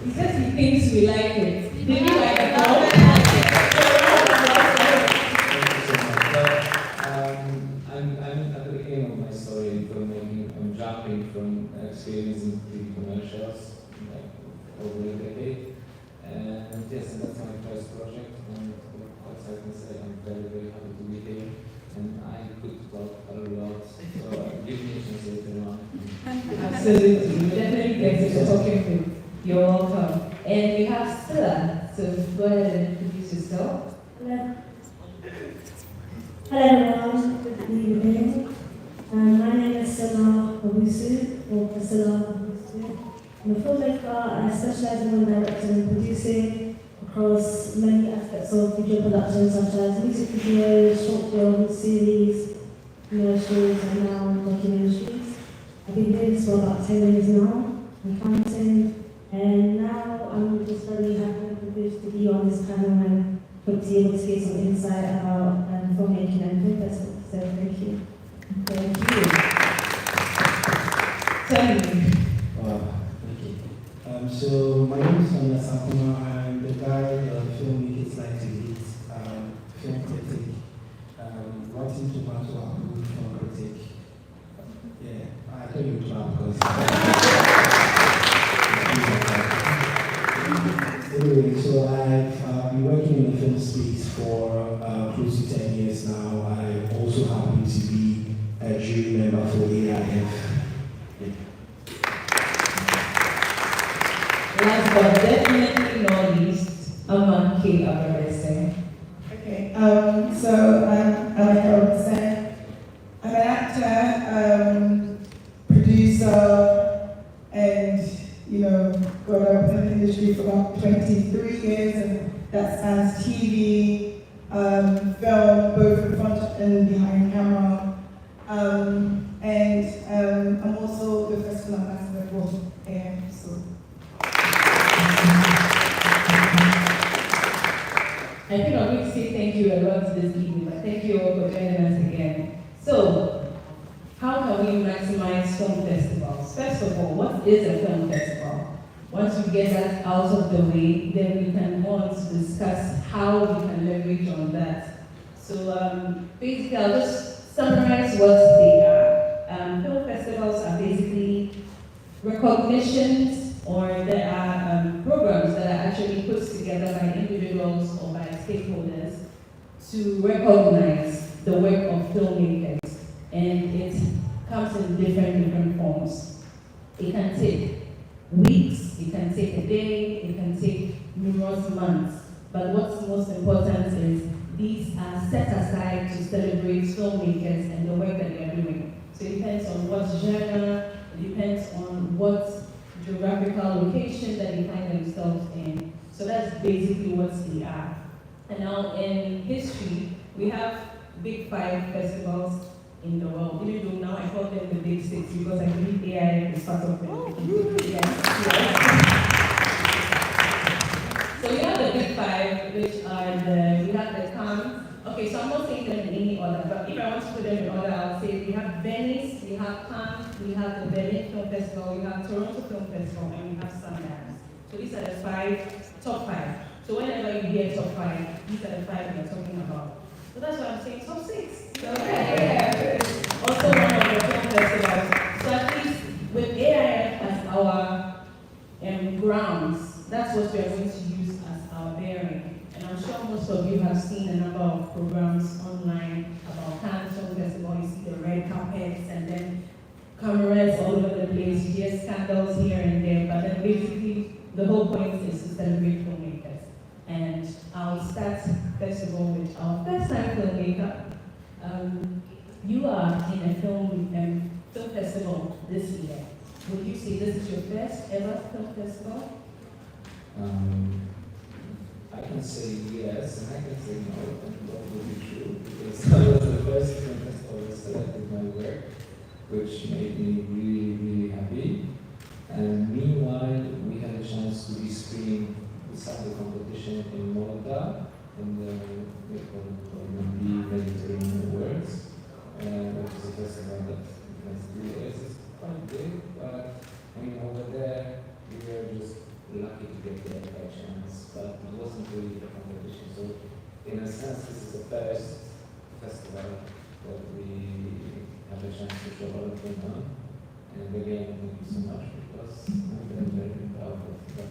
He says he thinks we like it. Did you like it? I'm at the beginning of my story in filmmaking. I'm jumping from experiencing TV commercials over a decade. And yes, and that's my first project. And what I can say, I'm very, very happy to be here. And I could talk a lot. So give me a chance later on. Absolutely. You definitely get to talking to. You're welcome. And we have Stella. So go ahead and introduce yourself. Hello. Hello everyone, good evening. My name is K Abebrese, or K Abebrese. I'm a filmmaker. I specialize in directing and producing across many aspects of video production, such as music videos, short films, series, commercials, and now documentaries. I've been doing this for about 10 years now. I'm counting, and now I'm just very happy and privileged to be on this panel and hope to be able to get some insight about filmmaking and film festivals. So thank you. Thank you. Tony. Thank you. So my name is Tony Asankoma. I'm the guy filmmakers like to meet, film critic, writing tomato approved film critic. Yeah, I tell you clap because. Anyway, so I've been working in the film space for close to 10 years now. I also happen to be a jury member for AIF. Last but definitely not least, I'm K Abebrese. Okay, so I'm K Abebrese. I'm an actor, producer, and got up in the industry for about 23 years, and that spans TV, film, both in front and behind camera. And I'm also the festival ambassador for AM. So. I think I'm going to say thank you a lot this evening, but thank you all for joining us again. So, how can we maximize film festivals? First of all, what is a film festival? Once we get that out of the way, then we can go on to discuss how we can leverage on that. So basically, I'll just summarize what they are. Film festivals are basically recognitions, or there are programs that are actually put together by individuals or by stakeholders to recognize the work of filmmakers. And it comes in different forms. It can take weeks, it can take a day, it can take numerous months. But what's most important is these are set aside to celebrate filmmakers and the work that they are doing. So it depends on what genre, it depends on what geographical location that they find themselves in. So that's basically what they are. And now in history, we have big 5 festivals in the world. Even though now I call them the big 6 because I believe AI is part of them. Yes. So you have the big 5, which are we have the Cannes. Okay, so I'm not saying them in any order, but if I want to put them in order, I'll say we have Venice, we have Cannes, we have the Berlin Film Festival, we have Toronto Film Festival, and we have Sundance. So these are the top 5. So whenever you hear top 5, these are the 5 we're talking about. So that's why I'm saying top 6. Okay. Also one of the film festivals. So at least with AIF as our grounds, that's what we are going to use as our bearing. And I'm sure most of you have seen a number of programs online about Cannes Film Festival. You see the red carpets and then cameras all over the place. You hear scandals here and there, but then basically the whole point is to celebrate filmmakers. And I'll start first of all with our first time filmmaker. You are in a film festival this year. Would you say this is your first ever film festival? I can say yes, and I can say no, and what would be true, because I was the first film festival that selected my work, which made me really, really happy. And meanwhile, we had a chance to be screening beside the competition in Malta, in the Mediterranean Awards, which is a festival that has 3 years. It's quite big, but I mean, over there, we chance to show what I've done. And again, thank you so much because I'm very, very proud of that.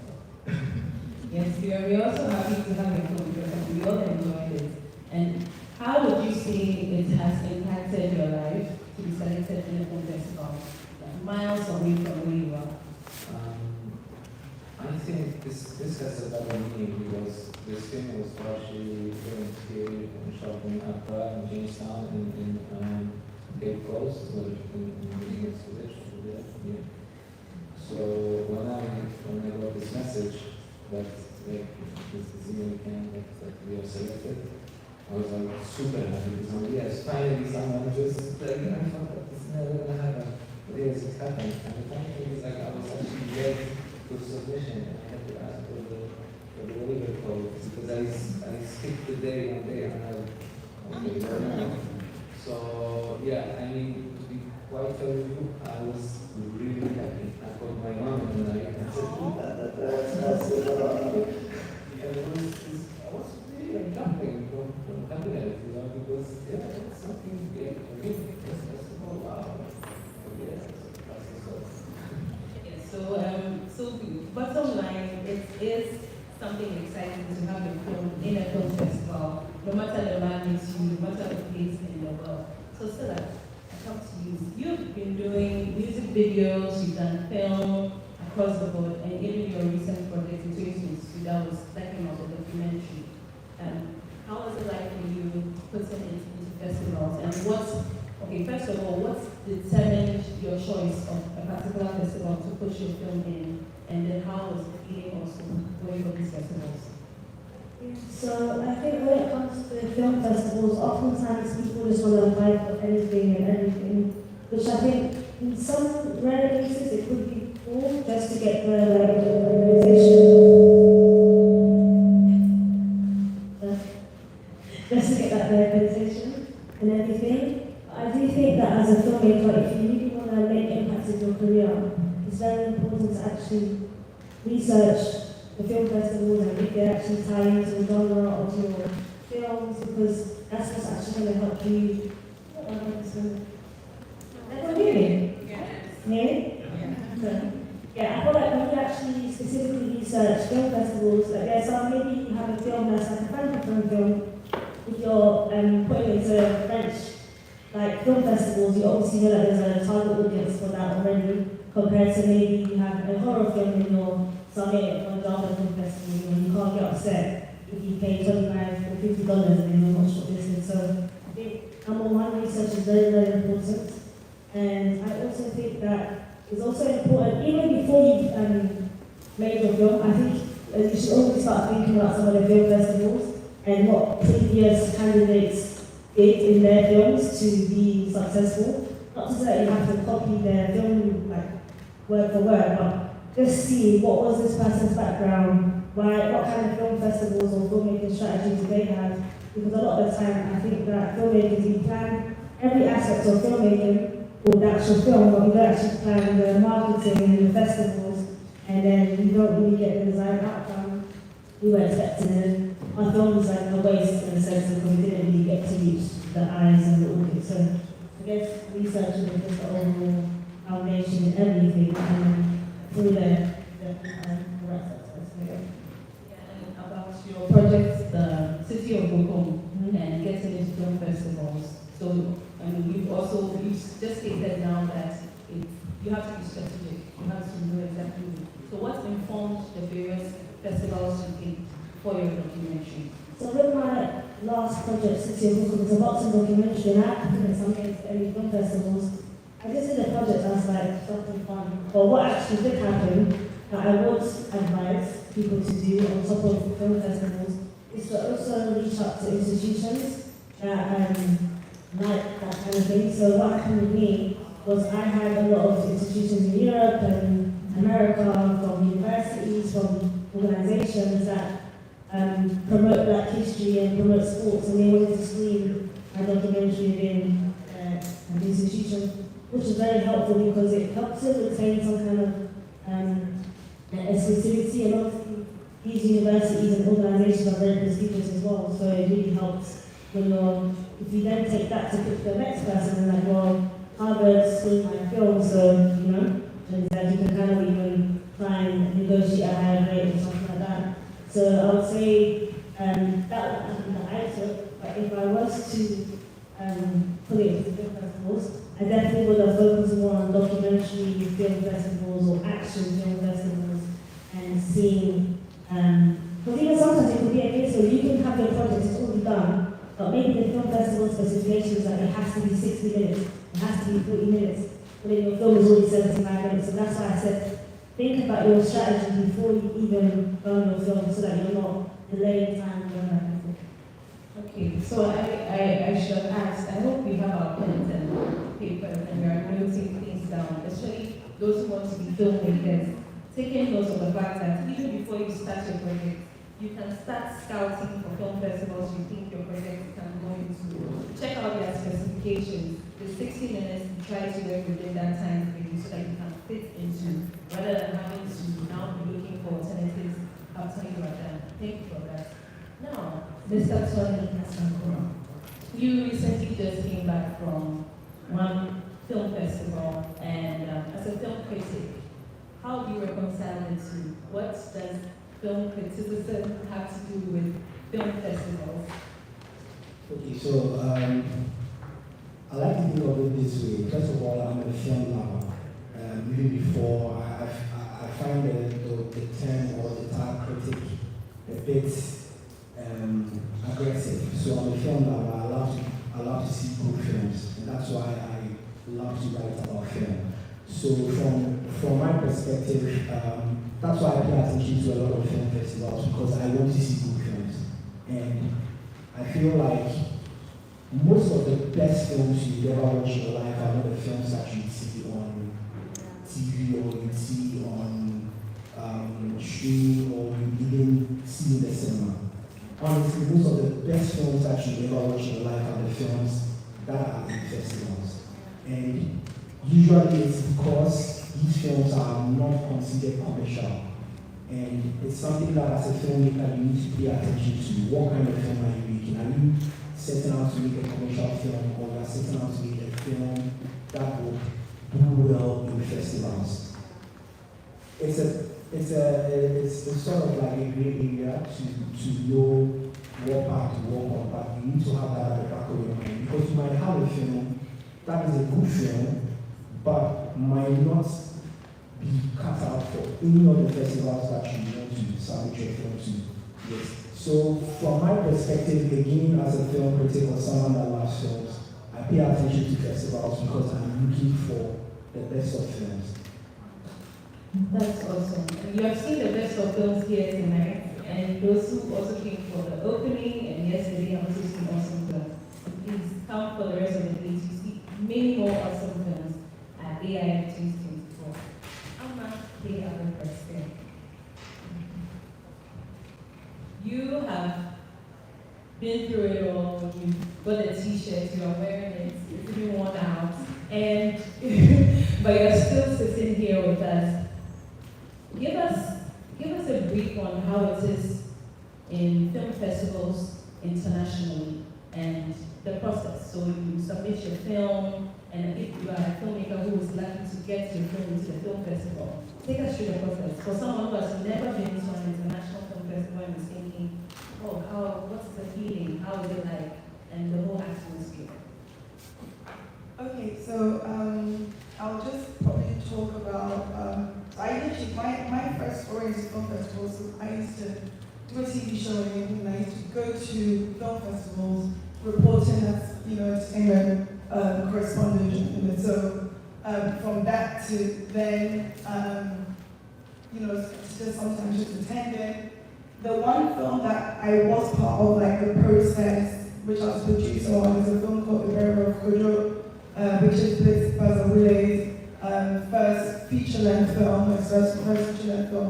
Yes, we are also happy to have you come because we all enjoyed it. And how would you say it has impacted your life to be selected in a film festival, like miles away from where you are? I think this has a double meaning because this film was partially filmed here and shot in Accra and Jamestown in Cape Coast, where in the exposition there. Yeah. So when I got this message that this is the weekend that we are selected, I was like super happy because yes, finally someone just like I thought that this never gonna happen. But yes, it happened. And the funny thing is like I was actually late to submission and I had to ask for the waiver code because I skipped the day one day and I was okay, well, so yeah, I mean to be quite fair with you, I was really happy. I called my mom and I said, that's and I was really like jumping from happiness, you know, because yeah, it's something big for me. It's wow. Yeah, that's the source. So bottom line, it is something exciting to have a film in a film festival, no matter the magnitude, no matter the place in the world. So Stella, I come to you. You've been doing music videos, you've done film across the board, and even your recent project in 2022 that was talking about the documentary. How was it like for you putting it into festivals? And first of all, what determined your choice of a particular festival to put your film in? And then how was the feeling also going for these festivals? So I think when it comes to film festivals, oftentimes people just want to apply for anything and everything, which I think in some rare cases it could be cool just to get the accreditation and everything. I do think that as a filmmaker, if you really want to make impact in your career, it's very important to actually research the film festivals and if they actually tie into the genre of your films, because that's what's actually going to help you. Everyone hear me? Yes. Hear me? Yeah, I feel like when you actually specifically research film festivals, like there's some, maybe you have a film that's like a francophone film. If you're putting it into French like film festivals, you obviously know that there's a target audience for that already, compared to maybe you have a horror film in your submit it for a drama film festival, and you can't get upset if you pay $25 or $50 and you're not shortlisted. So I think number one, research is very, very important. And I also think that it's also important, even before you've made your film, I think you should always start thinking about some of the film festivals and what previous candidates did in their films to be successful. Not to say that you have to copy their film like word for word, but just see what was this person's background, what kind of film festivals or filmmaking strategies do they have. Because a lot of the time I think that filmmakers, you plan every aspect of filmmaking or the actual film, but you don't actually plan the marketing and the festivals, and then you don't really get the desired outcome we were expecting. Our film was like a waste in a sense because we didn't really get to reach the eyes and the audience. So I guess research is just the overall foundation in everything and through the right sectors. And about your project, the City of Bochum, and getting into film festivals. So you just stated now that you have to be strategic, you have to know exactly. So what informed the various festivals you did for your documentary? So with my last project, City of Bochum, it's a boxing documentary, and I haven't in some cases any film festivals. I just did a project as like something fun. But what actually did happen, that I would advise people to do on top of film festivals, is to also reach out to institutions that like that kind of thing. So what happened with me was I had a lot of institutions in Europe and America, from universities, from organizations that promote Black history and promote sports, and they wanted to screen my documentary within an institution, which is very helpful because it helps to retain some kind of exclusivity. And obviously, these universities and organizations are very prestigious as well, so it really helps when if you then take that to pick the next person and like, well, how are focused more on documentary film festivals or action film festivals and seeing, because even sometimes it could be a case where you can have your project, it's already done, but maybe the film festival specifications that it has to be 60 minutes, it has to be 40 minutes, but then your film is already 75 minutes. So that's why I said, think about your strategy before you even film your film so that you're not delaying time and going back and forth. Okay, so I should ask, I hope we have our pens and papers and we are noting things down, especially those who want to be filmmakers, taking notes of the fact that even before you start your project, you can start scouting for film festivals you think your project can go into. Check out their specifications. The 60 minutes, try to work within that time frame so that you can fit into, rather than having to now be looking for alternatives after you are done. Thank you for that. Now, Mr. Tony Asankoma, you recently just came back from one film festival, and as a film critic, how do you reconcile the two? What does film criticism have to do with film festivals? Okay, so I like to think of it this way. First of all, I'm a film lover. Even before, I find the term or the tag critic a bit aggressive. So I'm a film lover. I love to see good films, and that's why I love to write about film. So from my perspective, that's why I pay attention to a lot of film festivals, because I want to see good films. And I feel like most of the best films you ever watch in your life are not the films that you see on TV or you see on streaming or you even see in the cinema. Honestly, most of the best films that you ever watch in your life are the films that are in festivals. And usually it's because these films are not considered commercial. And it's something that as a filmmaker you need to pay attention to. What kind of film are you making? Are you setting out to make a commercial film, or you are setting out to make a film that will do well in festivals? It's sort of like a gray area to know what part to work on, but you need to have that at the back of your mind, because you might have a film that is a good film, but might not be cut out for any of the festivals that you want to submit your film to. Yes. So from my perspective, again, as a film critic or someone that loves films, I pay attention to festivals because I'm looking for the best of films. That's awesome. And you have seen the best of films here tonight, and those who also came for the opening and yesterday have also seen awesome films. Please come for the rest of the day to see many more awesome films at AI 2024. Amma, K Abebrese. You have been through it all. You've got a t-shirt, you are wearing it, it's even worn out, and but you're still sitting here with us. Give us a brief on how it is in film festivals internationally and the process. So you submit your film, and if you are a filmmaker who is lucky to get your film into the film festival, take us through the process. For someone who has never been to an international film festival and is thinking, oh, what's the feeling? How is it like? And the whole atmosphere. Okay, so I'll just probably talk about, my first foray into film festivals, I used to do a TV show in England, I used to go to film festivals, reporting as, entertainment correspondent, so from that to then, just sometimes just attending. The one film that I was part of, like the process, which I was producer on, is a film called The Burial of Kojo, which is this Bazawile's first feature-length film, his first feature-length film,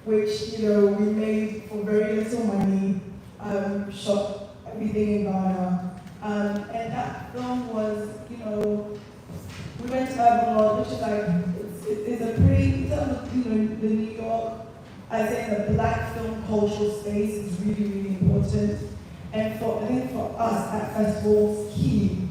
which we made for very little money, shot everything in Ghana, and that film was, we went to Urban World, which is like it's a pretty, the New York. I think the black film cultural space is really, really important. And I think for us at festivals, key.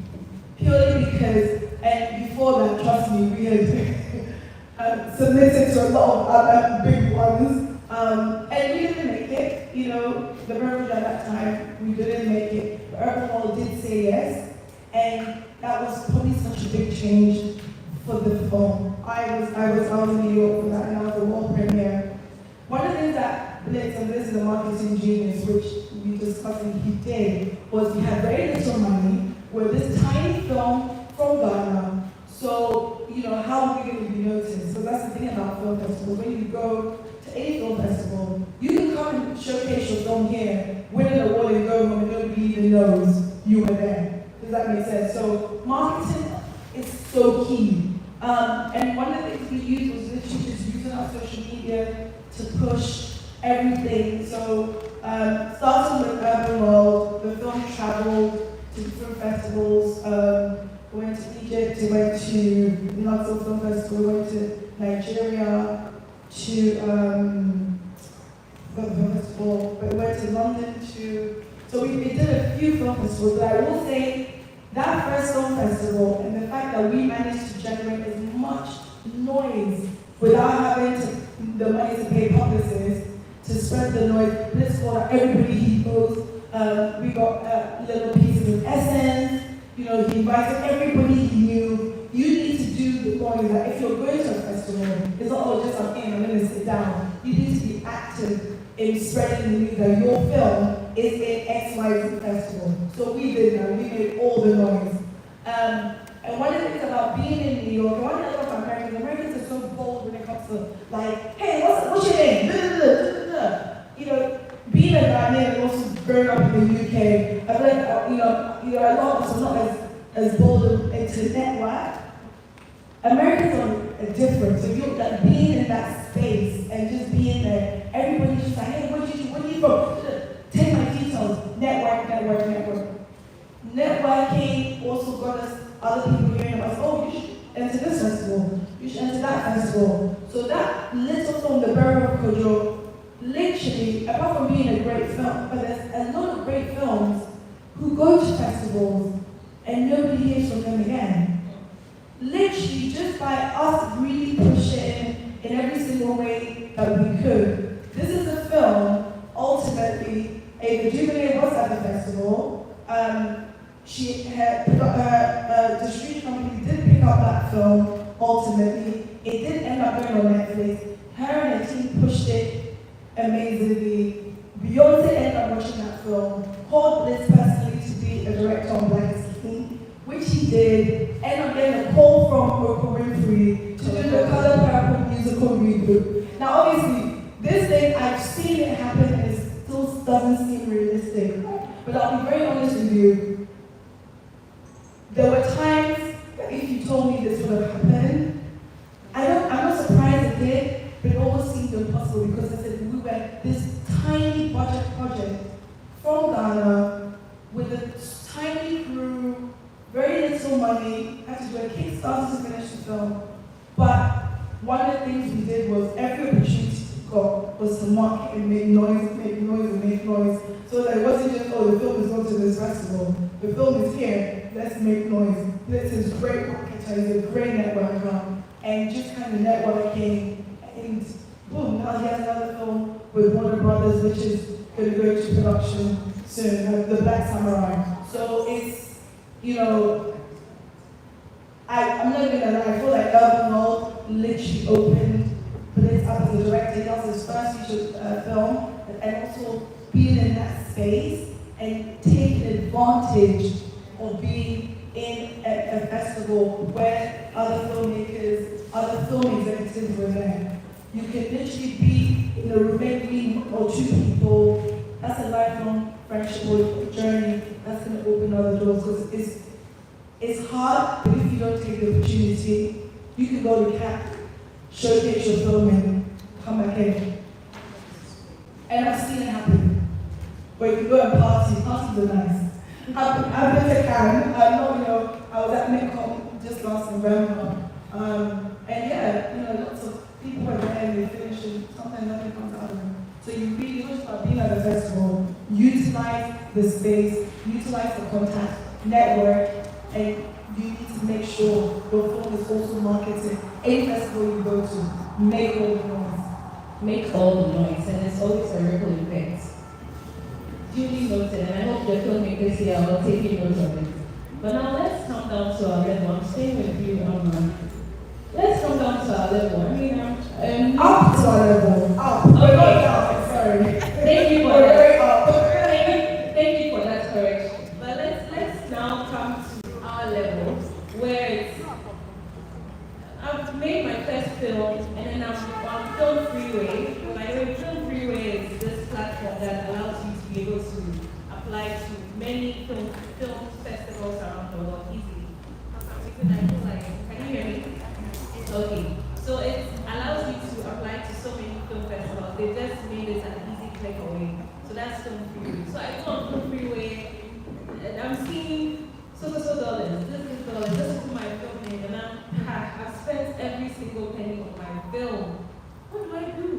Purely because, and before that, trust me, we had submitted to a lot of other big ones. And we didn't make it, the Reverend at that time, we didn't make it. But Urban World did say yes. And that was probably such a big change for the film. I was in New York for that, and I was a world premiere. One of the things that Blitz, and this is a marketing genius, which we discussed and he did, was we had very little money. We're this tiny film from Ghana, so how are we going to be noticed? So that's the thing about film festivals. When you go to any film festival, you can come and showcase your film here, win an award, and go home, and nobody even knows you were there. Does that make sense? So marketing is so key. And one of the things we used was literally just using our social media to push everything. So starting with Urban World, the film traveled to different festivals. We went to Egypt, we went to the Malta Film Festival, we went to Nigeria, to the film festival, but we went to London too. So we did a few film festivals, but I will say that first film festival and the fact that we managed to generate as much noise without having the money to pay publicists to spread the noise. Let's call it everybody he knows. We got little pieces of essence. He invited everybody he knew. You need to do the noise. That if you're going to a festival, it's not just I'm going to sit down. You need to be active in spreading the news that your film is in XYZ festival. So we did that. We made all the noise. And one of the things about being in New York, one of the things about Americans are so bold when it comes to hey, what's your name? Being a Ghanaian and also growing up in the UK, I feel like a lot of us are not as bold into network. Americans are different. So you're being in that space and just being there, everybody's just like, hey, what are you from? Take my details. Network. Networking also got us other people hearing about, oh, you should enter this festival, you should enter that festival. So that little film, The Burial of Kojo, literally, apart from being a great film, but there's a lot of great films who go to festivals and nobody hears from them again. Literally, just by us really pushing in every single way that we could. This is a film, ultimately, a Jubilee was at the festival. Her distribution company did pick up that film, ultimately. It did end up going on Netflix. Her and her team pushed it amazingly. Beyonce ended up watching that film, called Blitz personally to be a director on Black Skin, which he did, ended up getting a call from Oprah Winfrey to do the Color Purple musical reboot. Now obviously, this thing, I've seen it happen and it still doesn't seem realistic. But I'll be very honest with you, there were times that if you told me this would have happened, I'm not surprised it did, but it almost seemed impossible because I said we were this tiny budget project from Ghana with a tiny crew, very little money, had to do a Kickstarter to finish the film. But one of the things we did was every opportunity we got was to market and make noise. So that it wasn't just, oh, the film is going to this festival. The film is here, let's make noise. This is great marketer, he's a great networker. And just kind of networking, and boom, now he has another film with Warner Brothers, which is going to go to production soon, The Black Samurai. So it's, I'm not even gonna lie, I feel like Urban World literally opened Blitz up as a director. That was his first feature film, and also being in that space and taking advantage of being in a festival where other filmmakers, other film executives were there. You can literally be in a room, maybe or two people. That's a lifelong friendship or journey that's going to open other doors, because it's hard, but if you don't take the opportunity, you can go to CAP, showcase your film, and come back in. And I've seen it happen. Where you can go and parties are nice. I've been to Cannes. I was at MidCon just last November. And yeah, lots of people were there and they finished and sometimes nothing comes out of them. So you really want to start being at the festival, utilize the space, utilize the contact, network, and you need to make sure your film is also marketed. Any festival you go to, make all the noise. Make all the noise, and it's always a ripple effect. Duly noted, and I hope the filmmakers here are taking note of it. But now let's come down to our red one. Stay with you, our level. I mean, Up to our level. Up. Okay. We're not down, sorry. Thank you for We're that. very up. Thank you for that correction. But let's now come to our level where it's, I've made my first film and then I'm on Film Freeway. By the way, Film Freeway is this platform that allows you to be able to apply to many film festivals around the world easily. Can you hear me? Okay. So it allows you to apply to so many film festivals. They just made it an easy click away. So that's Film Freeway. So I go on Film Freeway and I'm seeing so dollars. This is dollars. This is my film name, and I've spent every single penny of my film. What do I do?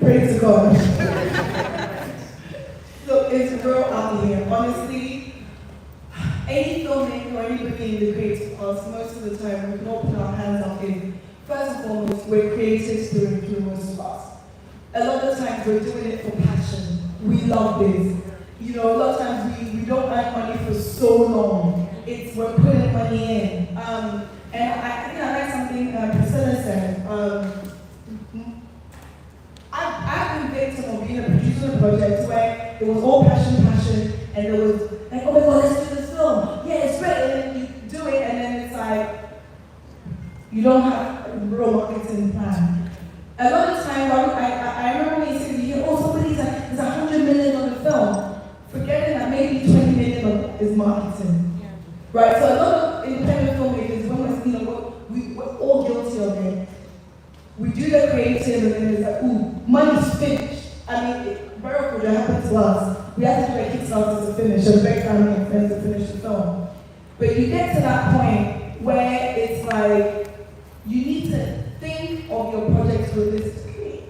Praise God. Look, it's real out here. Honestly, any filmmaker or anybody in the creative arts, most of the time we can all put our hands up in. First and foremost, we're creatives through most of us. A lot of times we're doing it for passion. We love this. You know, a lot of times we don't earn money for so long. It's we're putting money in. And I think I like something Priscilla said. I've been victim of being a producer of a project where it was all passion, and there was like, oh my God, let's do this film. Yeah, it's great. And then you do it, and then it's like, you don't have a real marketing plan. A lot of times, I remember when you said, you hear, oh, somebody's like, there's 100 million on the film. Forgetting that maybe 20 million is marketing. Yeah. Right? So a lot of independent filmmakers, when we're all guilty of it. We do the creative and then it's like, ooh, money's finished. I mean, very could have happened to us. We had to do a Kickstarter to finish, a big family and friends to finish the film. But you get to that point where it's like, you need to think of your projects realistically.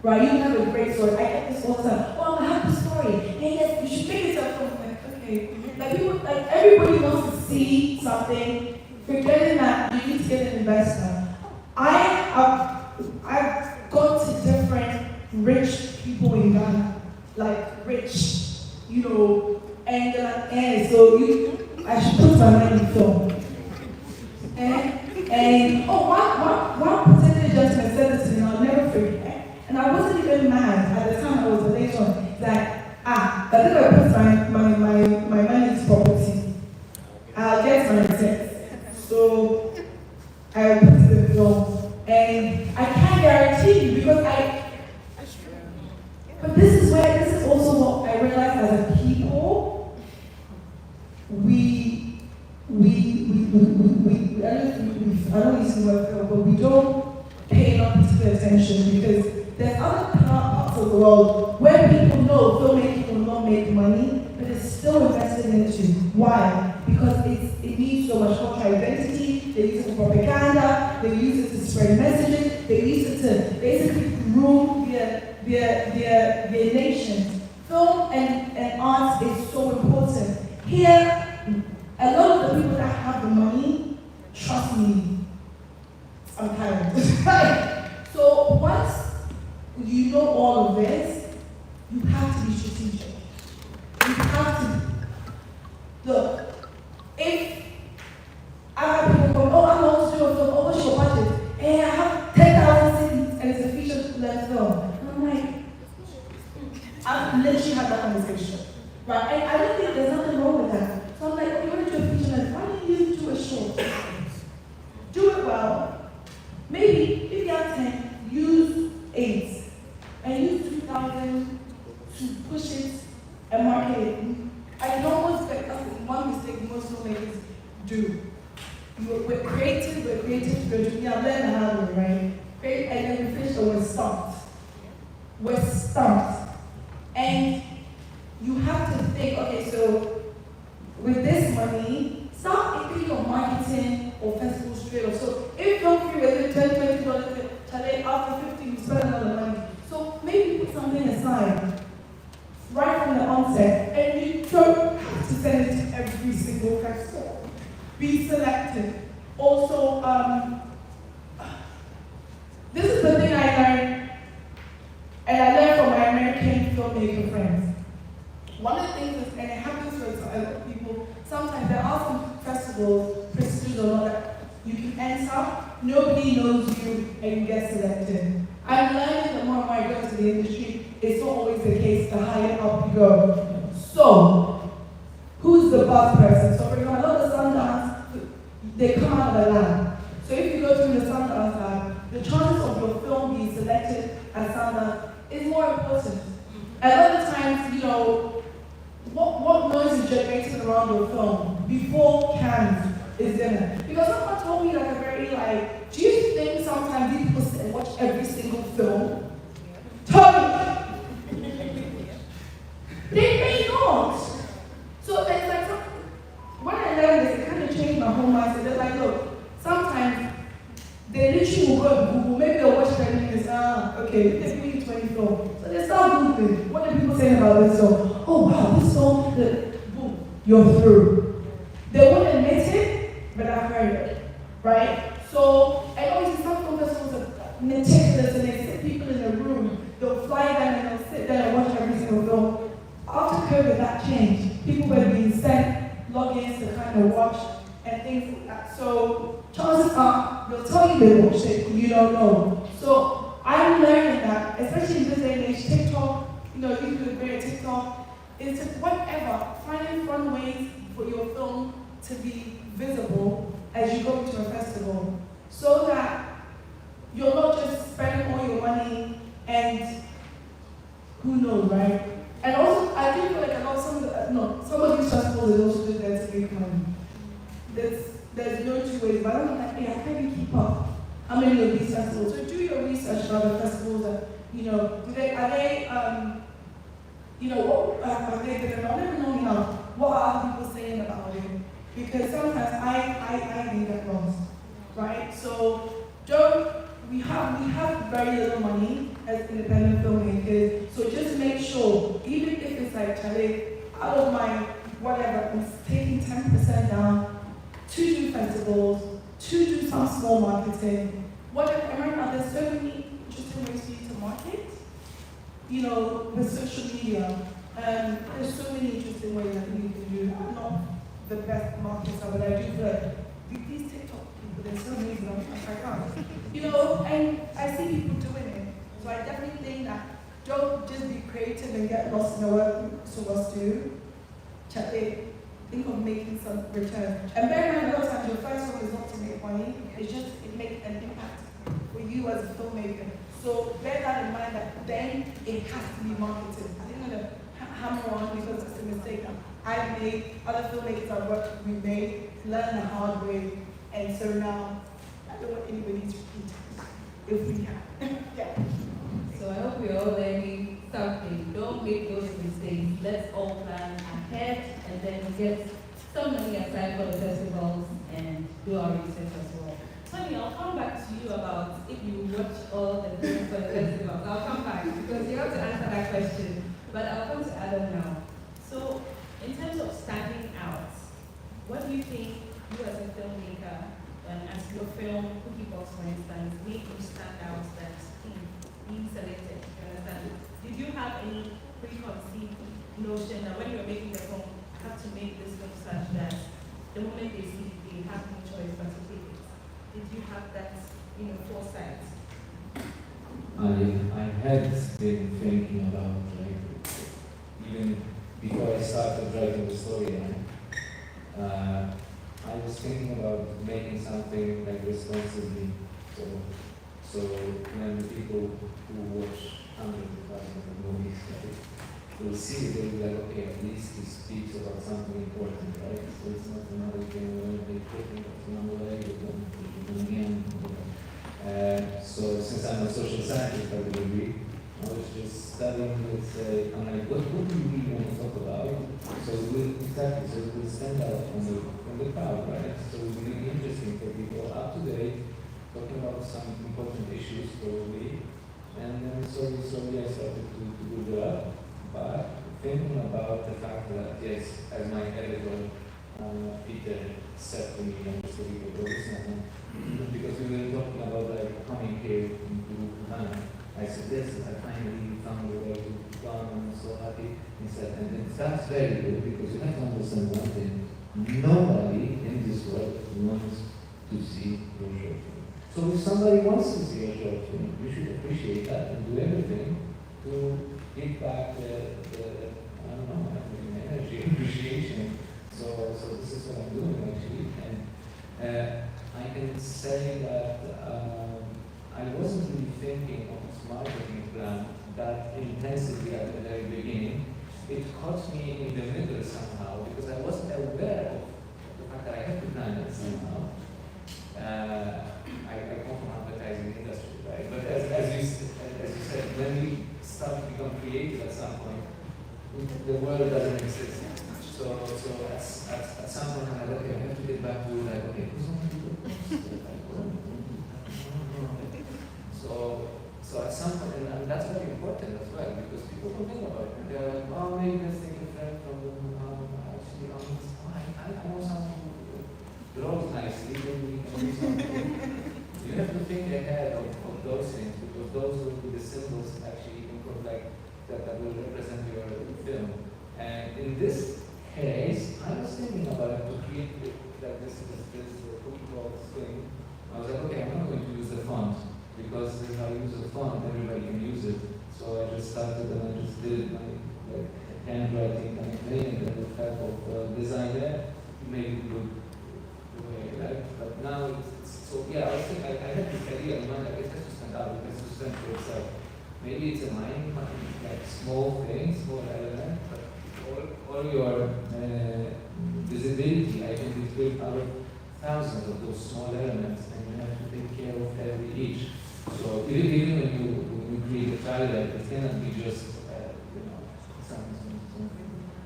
Right? You have a great story. I get this all the time. Oh, I have a story. Hey, yes, you should make it up. Like, okay. Like people, like everybody wants to see something, forgetting that you need to get an investor. I've gone to different rich people in Ghana, like rich, you know, and they're like, so I should put my money in film. And one particular gentleman said this to me, and I'll never forget. And I wasn't even mad at the time. I was a nation. Like, I think I put my money into property. I'll get my returns. So I put it in film. And I can't guarantee you because but this is also what I realized as a people, I don't use the word film, but we don't pay enough particular attention because there's other parts of the world where people know filmmaking will not make money, but it's still invested into. Why? Because it needs so much cultural identity, they use it for propaganda, they use it to spread messages, they use it to basically rule their nations. Film and arts is so important. Here, a lot of the people that have the money, trust me, I'm tired. So once you know all of this, you have to be strategic. You have to look. If I have people going, oh, I'm going to do a film, oh, what's your budget? Hey, I have 10,000 cities and it's a feature-length film. And I'm like, I've literally had that conversation. Right? And I don't think there's nothing wrong with that. So I'm like, okay, you want to do a feature-length, why don't you do a short? Do it well. Maybe if you have 10, use 8. And use 2,000 to push it and market it. I don't expect that's one mistake most filmmakers do. We're creative, we're doing, yeah, learn the hard way, right? And then we finish and we're stumped. We're stumped. And you have to think, okay, so with this money, start thinking of marketing or festival straight off. So if Film Free was $20, $20, after 50, you spend a lot of money. So maybe put something aside right from the onset, and you don't have to send it to every single festival. Be selective. Also, this is the thing I learned, and I learned from my American filmmaker friends. One of the things is, and it happens to a lot of people, sometimes there are some festivals, prestigious or not, that you can enter, nobody knows you, and you get selected. I'm learning the more and more I go into the industry, it's not always the case, the higher up you go. So, who's the boss person? So for example, a lot of Sundance, they come out of the lab. So if you go through the Sundance lab, the chances of your film being selected as Sundance is more important. A lot of times, you know, what noise is generated around your film before Cannes is dinner? Because someone told me like a very like, do you think sometimes these people sit and watch every single film? Tony! They may not. So it's like, when I learned this, it kind of changed my whole mindset. They're like, look, sometimes they literally will go to Google, maybe they'll watch 10 minutes, okay, let's give you 20 films. So they start Googling, what are people saying about this film? Oh wow, this film, boom, you're through. They won't admit it, but I've heard it, right? So, and obviously some film festivals are meticulous and they sit people in a room, they'll fly down and they'll sit there and watch every single film. After COVID, that changed. People were being sent logins to kind of watch and things like that. So chances are, they'll tell you they watched it, you don't know. So I'm learning that, especially in this day and age, TikTok, you know, you could create a TikTok, it's whatever, finding fun ways for your film to be visible as you go to a festival, so that you're not just spending all your money and who knows, right? And also, I think like a lot of some of these festivals are also just there to make money. There's no two ways, but I don't know, like, hey, how do you keep up? How many of these festivals? So do your research about the festivals that, you know, are they, you know, what are they doing? I don't even know now, what are other people saying about it? Because sometimes I think get lost, right? So we have very little money as independent filmmakers, so just make sure, even if it's like, Charlie, out of my whatever, I'm taking 10% down to do festivals, to do some small marketing, whatever. And right now, there's so many interesting ways for you to market, you know, with social media. There's so many interesting ways I think you can do. I'm not the best marketer, but I do feel like these TikTok people, they're so amazing. I can't. You know, and I see people doing it. So I definitely think that don't just be creative and get lost in the work so what's do. Check it. Think of making some return. And bear in mind, a lot of times your first one is not to make money, it's just it makes an impact for you as a filmmaker. So bear that in mind that then it has to be marketed. I didn't want to hammer on because it's a mistake I've made, other filmmakers I've worked with made, learn the hard way, and so now I don't want anybody to repeat if we can. Yeah. So I hope we're all learning something. Don't make those mistakes. Let's all plan ahead and then get some money aside for the festivals and do our research as well. Tony, I'll come back to you about if you watch all the films for the festivals. I'll come back because you have to answer that question. But I'll come to Adam now. So in terms of standing out, what do you think you as a filmmaker and as your film, Cookie Box for instance, made you stand out that being selected? You understand? Did you have any preconceived notion that when you're making the film, I have to make this film such that the moment they see it, they have no choice but to take it? Did you have that, foresight? I had been thinking about, like, even before I started writing the storyline, I was thinking about making something like responsibly. So when the people who watch hundreds of thousands of movies, like, will see it, they'll be like, okay, at least he speaks about something important, right? So it's not another thing where they think of another way, again. So since I'm a social scientist by the degree, I was just studying, let's say, I'm like, what do you really want to talk about? So we'll stand out from the crowd, right? So it will be interesting for people up to date, talking about some important issues probably. And then slowly I started to Google up, but thinking about the fact that, yes, as my editor, Peter, said to me, because we were talking about like coming here into Ghana. I said, yes, I finally found a way to come, and I'm so happy. He said, and that's very good because you have to understand one thing. Nobody in this world wants to see your short film. So if somebody wants to see a short film, you should appreciate that and do everything to give back the I don't know, energy, appreciation. So this is what I'm doing actually, and I can say that I wasn't really thinking of this marketing plan that intensively at the very beginning. It caught me in the middle somehow because I wasn't aware of the fact that I had to plan it somehow. I come from advertising industry, right? But as you said, when we start to become creative at some point, the world doesn't exist. So at some point I'm like, okay, I have to get back to like, okay, who's going to do this? So at some point, and that's very important as well, because people don't think about it. They're like, oh, maybe let's take a friend from the actually, I know someone who draws nicely, then we can do something. You have to think ahead of those things, because those will be the symbols actually like that will represent your film. And in this case, I was thinking about it to create like this football thing. I was like, okay, I'm not going to use the font, because if I use a font, everybody can use it. So I just started and I just did my like handwriting kind of thing, and then the type of design there made it look the way I like. But now it's so yeah. I think I had this idea in mind, like it has to stand out, it has to stand for itself. Maybe it's a like small thing, small element, but all your visibility, I think, is built out of thousands of those small elements, and you have to take care of every each. So even when you create a trailer, it cannot be just something.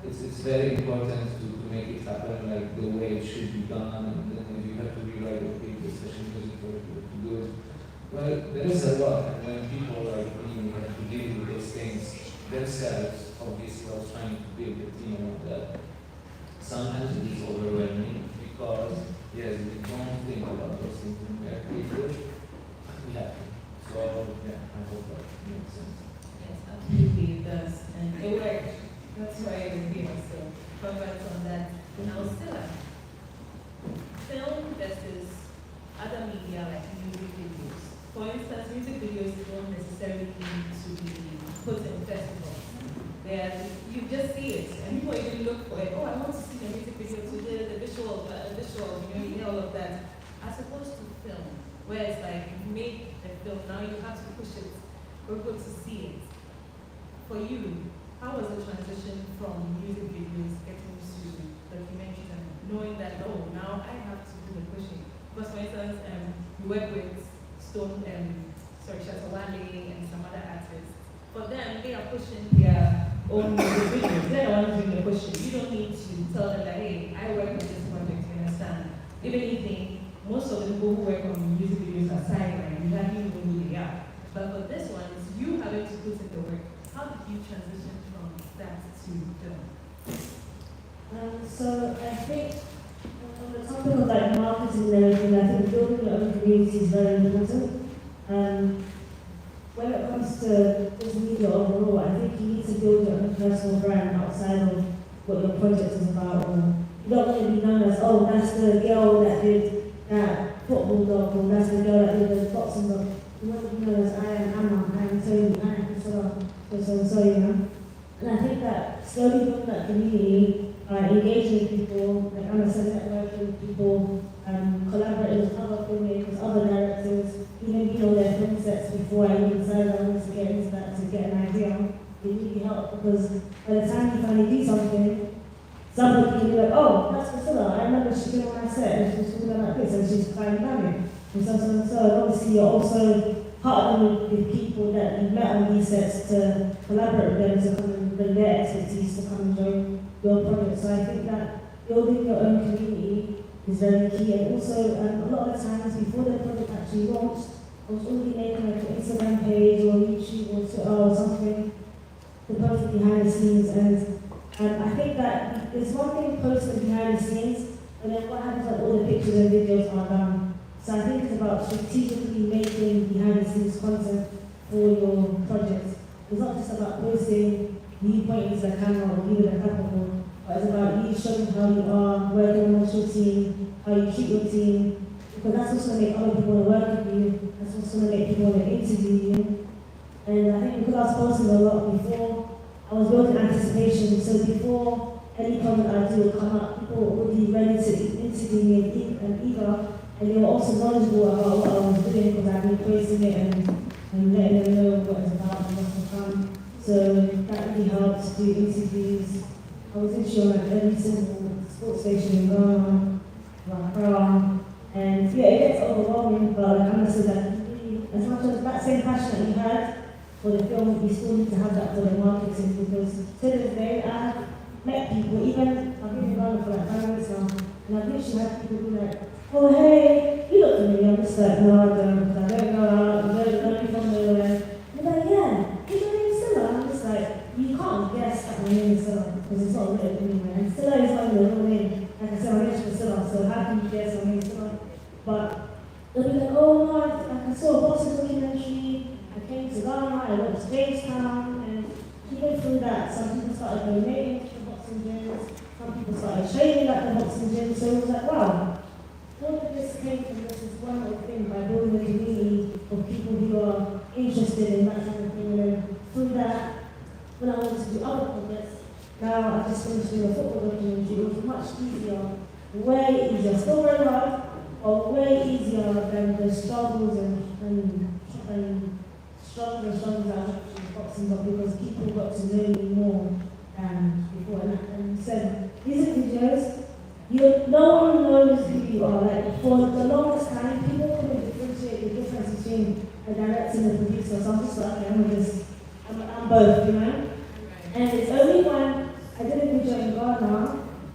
It's very important to make it happen like the way it should be done, and then you have to rewrite the session music to do it. Well, there is a lot, and when people like me have to deal with those things themselves, obviously I was trying to build a team around that. Sometimes it is overwhelming because, yes, we don't think about those things when we are creative, but we have to. So, yeah, I hope that makes sense. Yes, absolutely it does. And it worked. That's why you're here. So congrats on that. Now, still, film versus other media like music videos. For instance, music videos don't necessarily need to be put in festivals. You just see it, and people even look for it. Oh, I want to see the music video today, the visual, you hear all of that. As opposed to film, where it's like you make a film, now you have to push it for people to see it. For you, how was the transition from music videos getting to documentaries and knowing that, oh, now I have to do the pushing? Because for instance, you work with Shatawale and some other artists. For them, they are pushing their own music videos. They're the ones doing the pushing. You don't need to tell them that, hey, I work on this project, you understand? If anything, most of the people who work on music videos are sidelined. You don't even know who they are. But for this one, it's you having to put in the work. How did you transition from that to film? So I think on the topic of like marketing and everything, I think building your own community is very important. When it comes to this media overall, I think you need to build your own personal brand outside of what your project is about. Or you don't want to be known as, oh, that's the girl that did that football dog, or that's the girl that did the boxing dog. You want to be known as I am Anna, I am Tony, I am so, you know. And I think that slowly building that community, engaging with people, like Anna said, networking with people, collaborating with other filmmakers, other directors, even their film sets before I even decided I wanted to get into that, to get an idea. It really helped because by the time you finally do something, somebody can be like, oh, that's Priscilla, I remember she came on my set and she was talking about this and she's fine done it. And so, and obviously you're also partnering with people that you've met on these sets to collaborate with them to come and bring their expertise to come and join your project. So I think that building your own community is very key. And also, a lot of the times before the project actually launched, I was already making like an Instagram page or YouTube or Twitter or something to post behind the scenes. And I think that it's one thing posting behind the scenes, and then what happens when all the pictures and videos are done. So I think it's about strategically making behind the scenes content for your project. It's not just about posting, you pointing to the camera or giving a couple, but it's about you showing how you are, working amongst your team, how you keep your team, because that's what's going to make other people want to work with you, that's what's going to make people want to interview you. And I think because I was posting a lot before, I was building anticipation, so before any comment I do will come up, people would be ready to interview me and eager, and they were also knowledgeable about what I was doing because I've been praising it and letting them know what it's about and what's to come. So that really helped to do interviews. I was literally on like every single sports station in Ghana, Accra, and yeah, it gets overwhelming, but like Anna said, that really, as much as that same passion that you had for the film, we still need to have that for the marketing, because to this day, I have met people, even I've been in Ghana for like 5 years now, and I've literally had people be like, oh hey, you look familiar. I'm just like, no, I don't go out, I don't know from nowhere. And they're like, yeah, is your name Stella? I'm just like, you can't guess that my name is Stella, because it's not written anywhere. And Stella is not the real name. Like I said, my name is Stella, so how can you guess my name is Stella? But they'll be like, oh no, like I saw a boxing documentary, I came to Ghana, I went to Jamestown, and even through that, some people started donating to the boxing gyms, some people started training at the boxing gym, so it was like, wow. All of this came from this is one little thing by building a community of people who are interested in that kind of thing. And through that, when I wanted to do other projects, now I just finished doing a football documentary. It was much easier, way easier, still very hard, but way easier than the struggles and struggles I went through boxing, but because people got to know me more than before. And so these are videos. No one knows who you are. Like for the longest time, people couldn't differentiate the difference between a director and a producer. So I'm just like, okay, I'm both, you know. And it's only when I did a video in Ghana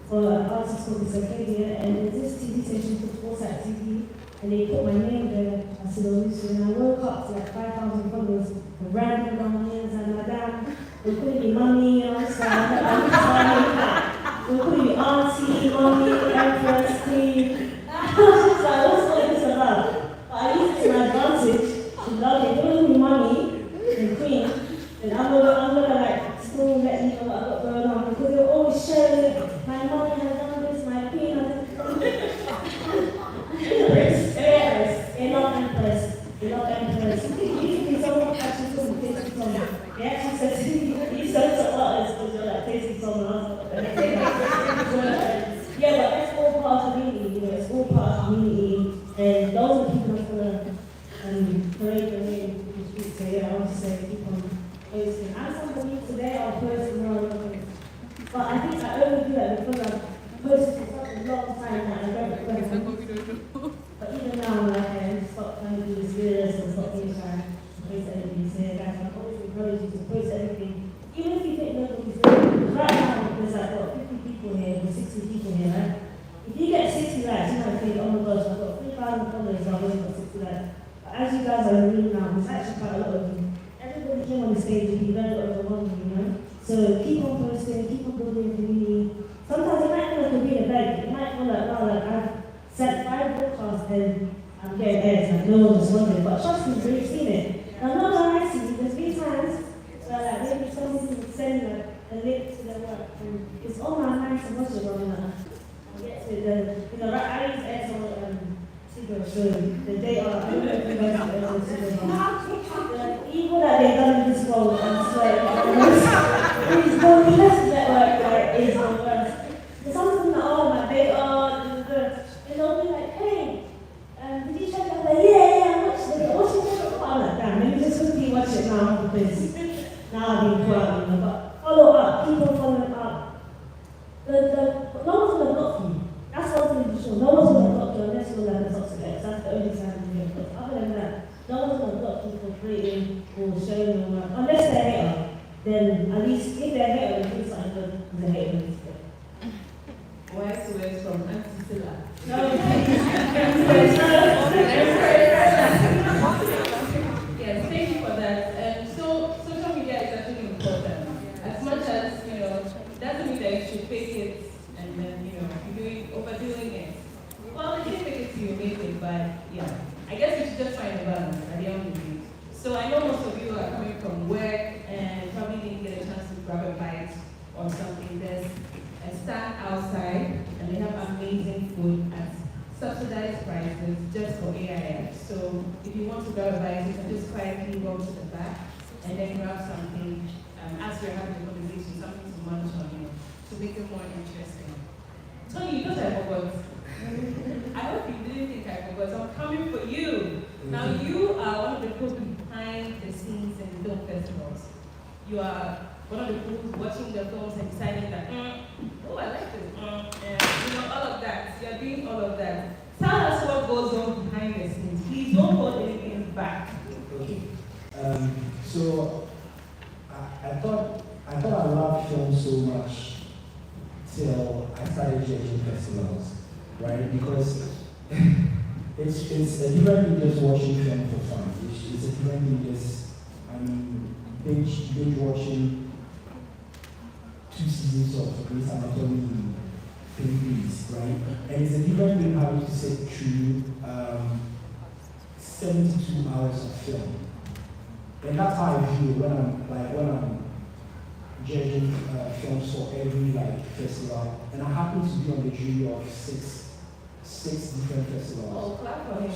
for an artist called K Abebrese, and this TV station called Foresight TV, and they put my name there as Abebrese, and I woke up to like 5,000 followers, the random Ghanaians, and madame, they were calling me mommy, and I was like, we'll call you auntie, mommy, empress, queen. I was just like, what's all this about? But I used it to my advantage. To love it. If you call me mommy and queen, then I'm gonna like still let you know what I've got going on, because they're always sharing it. My mommy has done this, my queen has done this. Empress. They love empress. They love empress. Usually someone actually doesn't taste it from. They actually said to me, you said to artists because you're like tasting someone else. Yeah, but it's all part of the community, you know, it's all part of the community, and those are the people that's gonna parade their way in the streets. So yeah, I want to say keep on posting. I'm somebody today, I'll post tomorrow, but I think I only do that because I've posted for such a long time that I don't regret it. But even now, I'm like, okay, stop trying to do this serious and stop being trying to post everything. So yeah, guys, I always encourage you to post everything. Even if you think nobody's doing it, right now there's like what, 50 people here, or 60 people here, right? If you get 60 likes, you might think, oh my gosh, I've got 3,000 followers, I've only got 60 likes. But as you guys are in the room now, there's actually quite a lot of you. Everybody came on the stage and be very overwhelming, you know? So keep on posting, keep on building a community. Sometimes it might feel like a bit of beg. It might feel like, wow, like I've sent 5 broadcasts and I'm getting airs, like no one was wondering, but trust me, we've seen it. Now, not that I see, there's been times where like maybe somebody would send like a link to their work, and it's all my nice and watch it on that. I get to the, you know, I use Excel Sigma, so the data, I don't know if you guys have ever seen it. The evil that they've done in this world, I'm swear, it's the best network, like, is the worst. There's something that, oh, my data, and they'll be like, hey, did you check out that? Yeah, I'm watching it. What's your favorite part? I'm like, damn, let me just quickly watch it now, because now I've been quiet, you know, but follow up, keep on following up. No one's going to block you. That's one thing for sure. No one's going to block you unless you're like a toxic ex. That's the only time you get blocked. Other than that, no one's going to block you for creating or showing your work. Unless they're a hater, then at least if they're a hater, they do something good as a hater. Wise words from Auntie Silla. No, Yes, thank you for that. So social media is actually important. As much as, you know, doesn't mean that you should fake it and then, you know, overdoing it. Well, you can fake it till you make it, but yeah. I guess you should just find a balance at the end of the day. So I know most of you are coming from work and probably didn't get a chance to grab a bite or something. There's a stand outside and they have amazing food at subsidized prices just for AIF. So if you want to grab a bite, you can just quietly go to the back and then grab something as we're having the conversation, something to munch on, to make it more interesting. Tony, you know I forgot. I hope you didn't think I forgot. So I'm coming for you. Now you are one of the people behind the scenes in film festivals. You are one of the people who's watching the films and deciding that, oh, I like this, and all of that. You're doing all of that. Tell us what goes on behind the scenes. Please don't hold anything back. Okay. So I thought I loved film so much till I started judging festivals, right? Because it's a different thing just watching film for fun. It's a different thing just binge watching 2 seasons of Grey's Anatomy in 3 weeks, right? And it's a different thing having to sit through 72 hours of film. And that's how I feel when I'm judging films for every festival. And I happen to be on the jury of six different festivals. Oh, clap for him.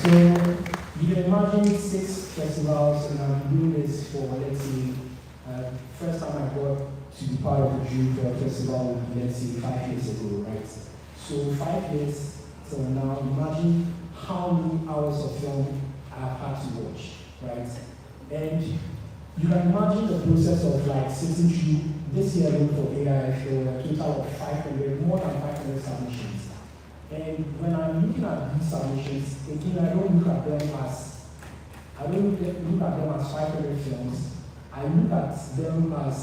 So you can imagine 6 festivals, and I've been doing this for, let's say, first time I got to be part of the jury for a festival would be, let's say, 5 years ago, right? So 5 years till now, imagine how many hours of film I've had to watch, right? And you can imagine the process of sitting through this year for AIF, there were a total of more than 500 submissions. And when I'm looking at these submissions, again, I don't look at them as 500 films. I look at them as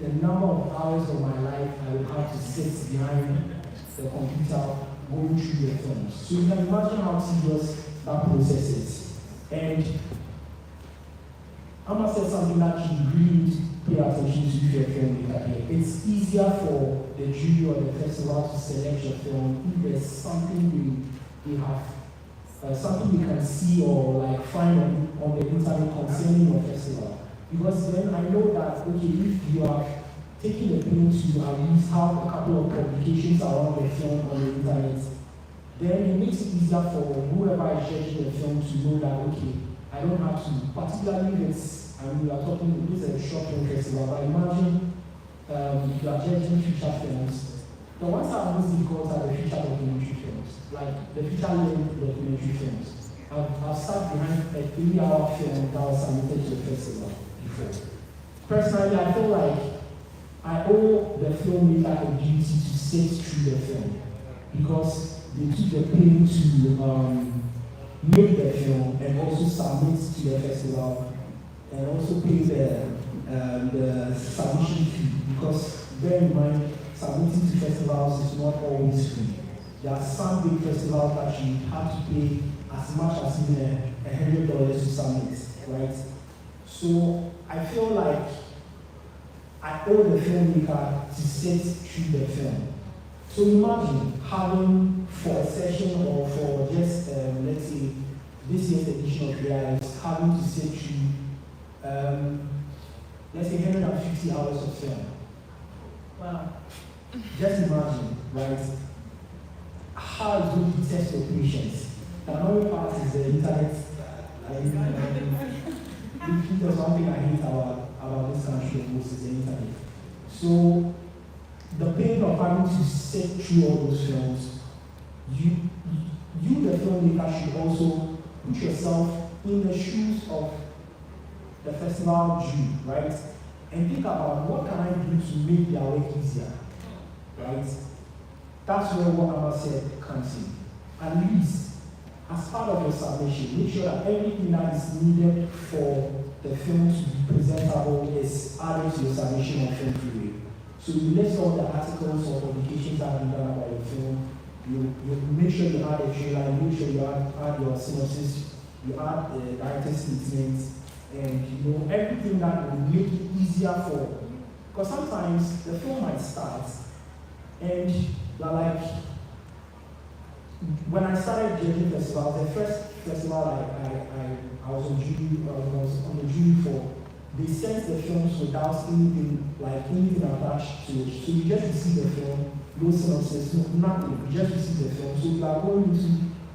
the number of hours of my life I would have to sit behind the computer going through the films. So you can imagine how tedious that process is. And I must say something that you really pay attention to if you're a filmmaker here. It's easier for the jury or the festival to select your film if there's something they have, something you can see or find on the internet concerning your festival. Because then I know that, okay, if you are taking the pain to at least have a couple of publications around the film on the internet, then it makes it easier for whoever is judging the film to know that, okay, I don't have to, particularly if we are talking, this is a short film festival, but imagine you are judging feature films. The ones that are most difficult are the feature documentary films, like the feature-length documentary films. I've sat behind a 3-hour film that was submitted to the festival before. Personally, I feel like I owe the filmmaker a duty to sit through the film because they took the pain to make the film and also submit to the festival and also pay the submission fee because bear in mind, submitting to festivals is not always free. There are some big festivals that you have to pay as much as even $100 to submit, right? So I feel like I owe the filmmaker to sit through the film. So imagine having for a session or for just, let's say, this year's edition of AIF, having to sit through, let's say, 150 hours of film. Wow. Just imagine, right? How it's going to test your patience. The another part is the internet. There's one thing I hate about this country the most is the internet. So the pain of having to sit through all those films, you the filmmaker should also put yourself in the shoes of the festival jury, right? And think about what can I do to make their work easier, right? That's where what Amma said comes in. At least, as part of your submission, make sure that everything that is needed for the film to be presentable is added to your submission on Film Freeway. So you list all the articles or publications that have been done about your film. You make sure you add a trailer, you make sure you add your synopsis, you add the director's statements, and everything that will make it easier for. Because sometimes the film might start, and when I started judging festivals, the first festival I was on the jury for they sent the films without anything attached to it. So you just receive the film, no synopsis, nothing. You just receive the film. So you are going into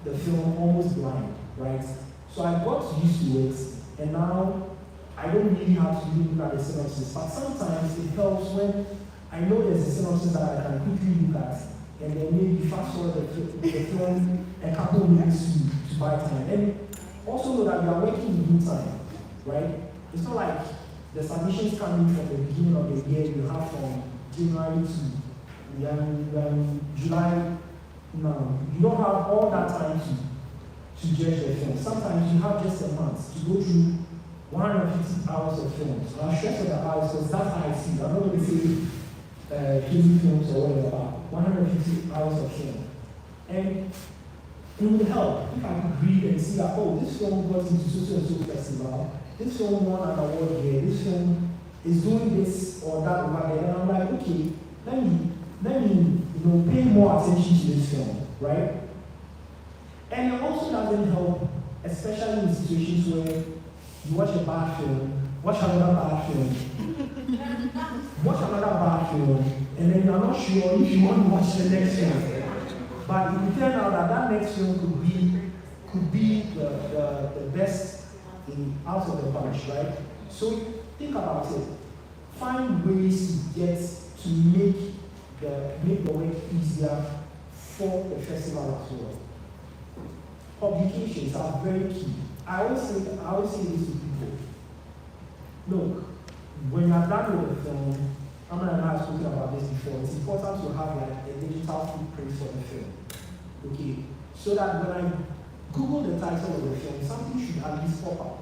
the film almost blind, right? So I got used to it, and now I don't really have to look at the synopsis. But sometimes it helps when I know there's a synopsis that I can quickly look at, and then maybe fast forward the film a couple of minutes to buy time. And also know that you are working in good time, right? It's not like the submissions coming from the beginning of the year, you have from January to July. No, you don't have all that time to judge the film. Sometimes you have just a month to go through 150 hours of films. I'll stress on the hours because that's how I see it. I'm not going to say 20 films or whatever, 150 hours of film. And it would help if I could read and see that, oh, this film got into so festival, this film won an award here, this film is doing this or that over there. And I'm like, okay, let me pay more attention to this film, right? And it also doesn't help, especially in situations where you watch a bad film, watch another bad film, and then you're not sure if you want to watch the next film. But it will turn out that next film could be the best out of the bunch, right? So think about it. Find ways to make the work easier for the festival as well. Publications are very key. I always say this to people. Look, when you're done with the film, Amanda and I have spoken about this before, it's important to have like a digital footprint for the film. Okay? So that when I Google the title of the film, something should at least pop up.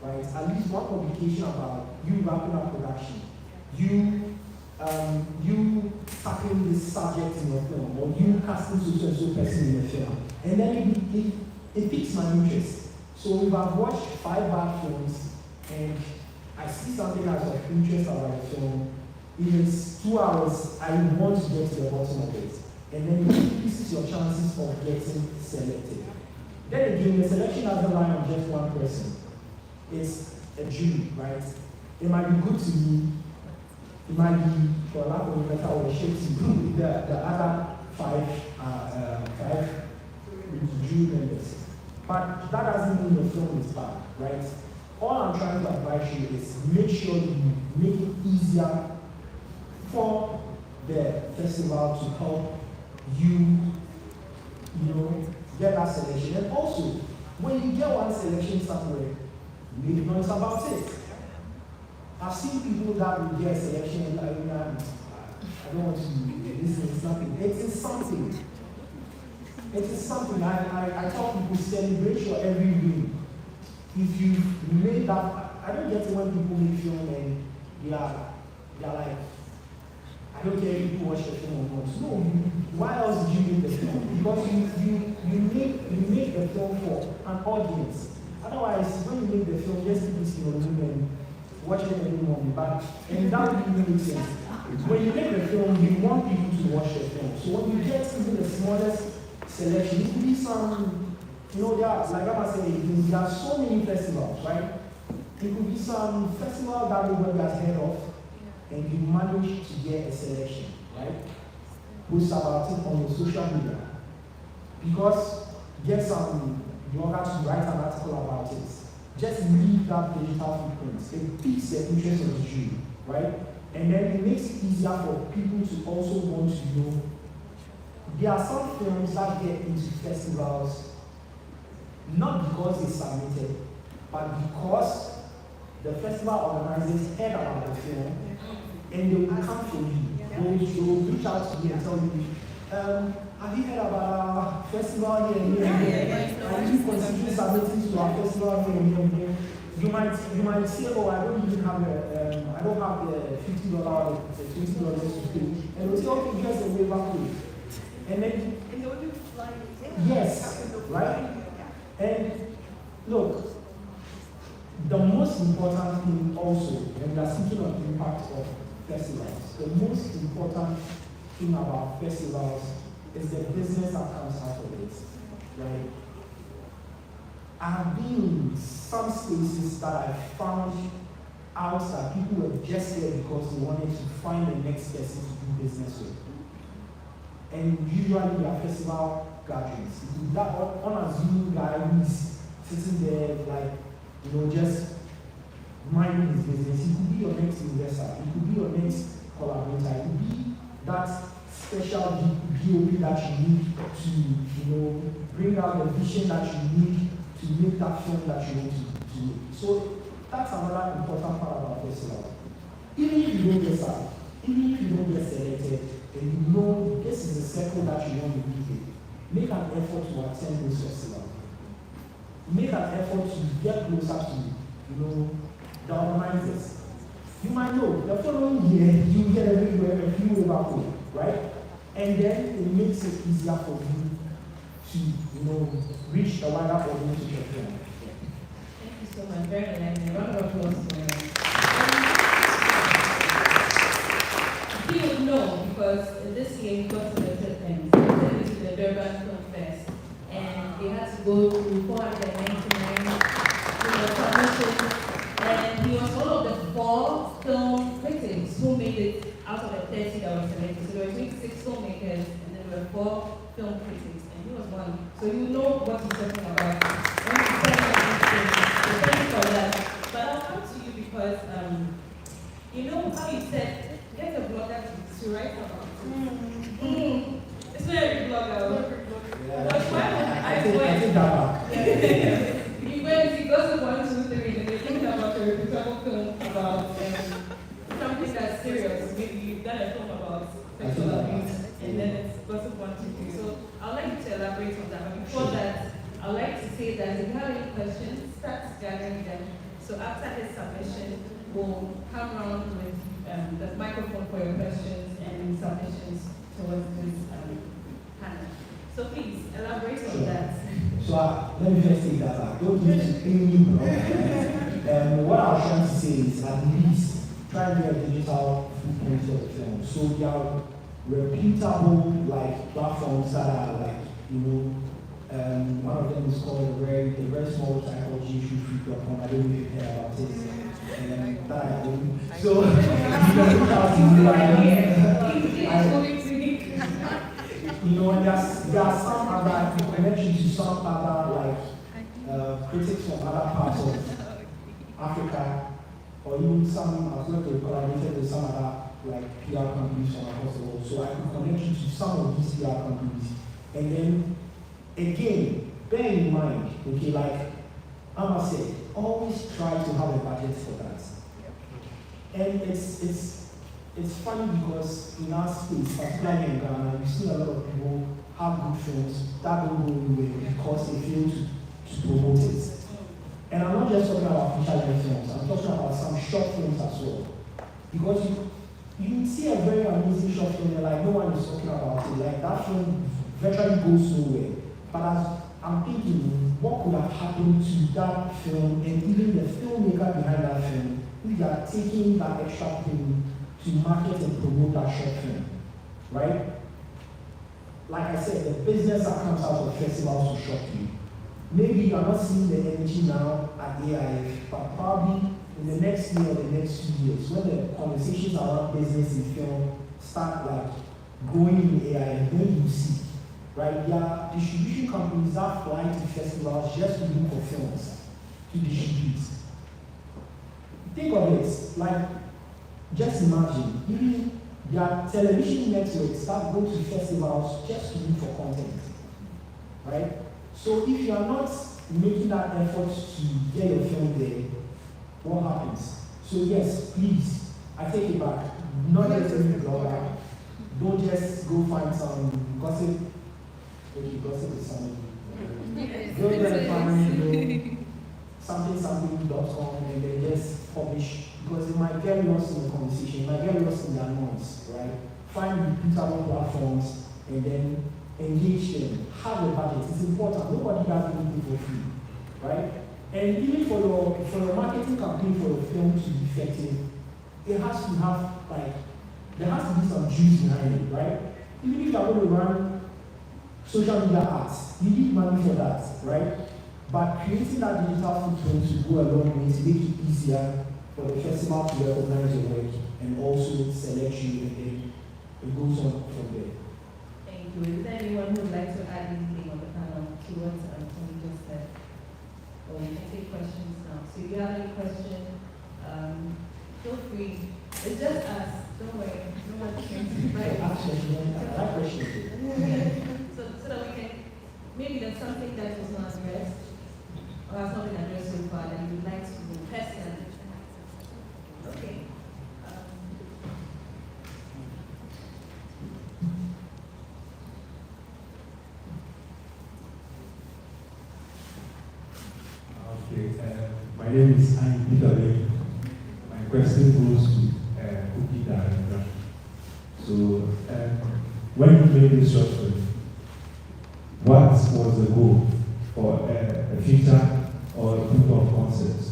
Right? At least one publication about you wrapping up production. You tackling this subject in your film, or you casting so person in the film. And then it piques my interest. So if I've watched 5 bad films and I see something that's of interest about the film, if it's 2 hours, I want to get to the bottom of it. And then it increases your chances of getting selected. Then again, the selection doesn't lie on just one person. It's a jury, right? It might be good to me. It might be, for lack of a better word, shit to the other 5 jury members. But that doesn't mean the film is bad, right? All I'm trying to advise you is make sure you make it easier for the festival to help you get that selection. And also, when you get one selection somewhere, make noise about it. I've seen people that will get a selection and like, I don't want to, this is nothing. It is something. It is something. I tell people, celebrate your every win. If you made that, I don't get it when people make film and they're like, I don't care if people watch the film or not. No, why else did you make the film? Because you make the film for an audience. Otherwise, when you make the film, just keep it in your room and watch it every morning. And that really makes sense. When you make the film, you want people to watch the film. So when you get even the smallest selection, it could be some, there are, like I was saying, there are so many festivals, right? It could be some festival that nobody has heard of, and you manage to get a selection, right? Post about it on your social media. Because get some blogger to write an article about it. Just leave that digital footprint. It piques the interest of the jury, right? And then it makes it easier for people to also want to know. There are some films that get into festivals not because they submitted, but because the festival organizers heard about the film and they will come for you. They will reach out to you and tell you, have you heard about our festival here and here? Are you considering submitting to our festival here and here? You might say, oh, I don't even have I don't have the $50 or the $20 to pay. And we'll say, okay, here's the waiver code. And then, yes, right? And look, the most important thing also, when we are speaking of the impact of festivals, the most important thing about festivals is the business that comes out of it, right? I have been in some spaces that I found out that people were just there because they wanted to find the next person to do business with. And usually they are festival gatherings. It could be that unassuming guy who is sitting there like, just minding his business. He could be your next investor. He could be your next collaborator. It could be that special DOP that you need to, bring out the vision that you need to make that film that you want to make. So that's another important part about festival. Even if you don't get started, even if you don't get selected, and you know this is the circle that you want to be in, make an effort to attend this festival. Make an effort to get closer to, the organizers. You might know, the following year, you get everywhere a few overflow, right? And then it makes it easier for you to, reach the wider audience with your film. Thank you so much. Very nice. A round of applause for you. He would know because this year he got selected and selected to the Ghanaian Film Fest, and they had to go through 499 submissions, and he was one of the 4 film critics who made it out of the 30 that were selected. So there were 26 filmmakers, and then there were 4 film critics, and he was one. So you know what he's talking about. When you tell him so thank you for that. But I'll come to you because you know how you said get a blogger to write about it. It's not every blogger. But why would I think that back. When he goes to 1, 2, 3, and they think about a reputable film about something that's serious, maybe you've done a film about sexual abuse, and then it's gossip 1, 2, 3. So I'd like you to elaborate on that. But before that, I'd like to say that if you have any questions, start gathering them. So after his submission, we'll come around with the microphone for your questions and submissions towards this panel. So please, elaborate on that. So let me first take that back. Don't use any blog. What I was trying to say is at least try to get a digital footprint of the film. So there are reputable platforms that are one of them is called the very small psychology issue.com. I don't know if you heard about it. So there are some other connections to some other critics from other parts of Africa, or even some I've worked with collaborated with some other PR companies from across the world. So I could connect you to some of these PR companies. And then again, bear in mind, like Amma said, always try to have a budget for that. And it's funny because in our space, particularly in Ghana, we see a lot of people have good films that don't go anywhere because they fail to promote it. And I'm not just talking about feature-length films, I'm talking about some short films as well. Because you see a very amazing short film, and no one is talking about it. That film virtually goes nowhere. But as I'm thinking, what could have happened to that film and even the filmmaker behind that film if they are taking that extra thing to market and promote that short film, right? Like I said, the business that comes out of festivals will shock you. Maybe you are not seeing the energy now at AIF, but probably in the next year or the next 2 years, when the conversations around business in film start going in AIF, then you see, right? There are distribution companies that fly to festivals just to look for films to distribute. Think of it, just imagine, even their television networks start going to festivals just to look for content, right? So if you are not making that effort to get your film there, what happens? So yes, please, I take it back. Not just a blogger. Don't just go find some gossip. Okay, gossip is something. Go and find something.com and then just publish, because it might get lost in the conversation, it might get lost in the noise, right? Find reputable platforms and then engage them. Have a budget. It's important. Nobody does anything for free, right? And even for your marketing campaign for your film to be effective, it has to have there has to be some juice behind it, right? Even if you are going to run social media ads, you need money for that, right? But creating that digital footprint to go a long way to make it easier for the festival to recognize your work and also select you, and then it goes on from there. Thank you. Is there anyone who would like to add anything on the panel to what Tony just said? Or we can take questions now. So if you have any questions, feel free. It's just us. Don't worry. No one can. So that we can, maybe there's something that was not addressed, or has not been addressed so far that you would like to do personally. Okay. Okay, my name is K Abebrese. My question goes to Cookie Director. So, when you made this short film, what was the goal for a feature or a proof of concept?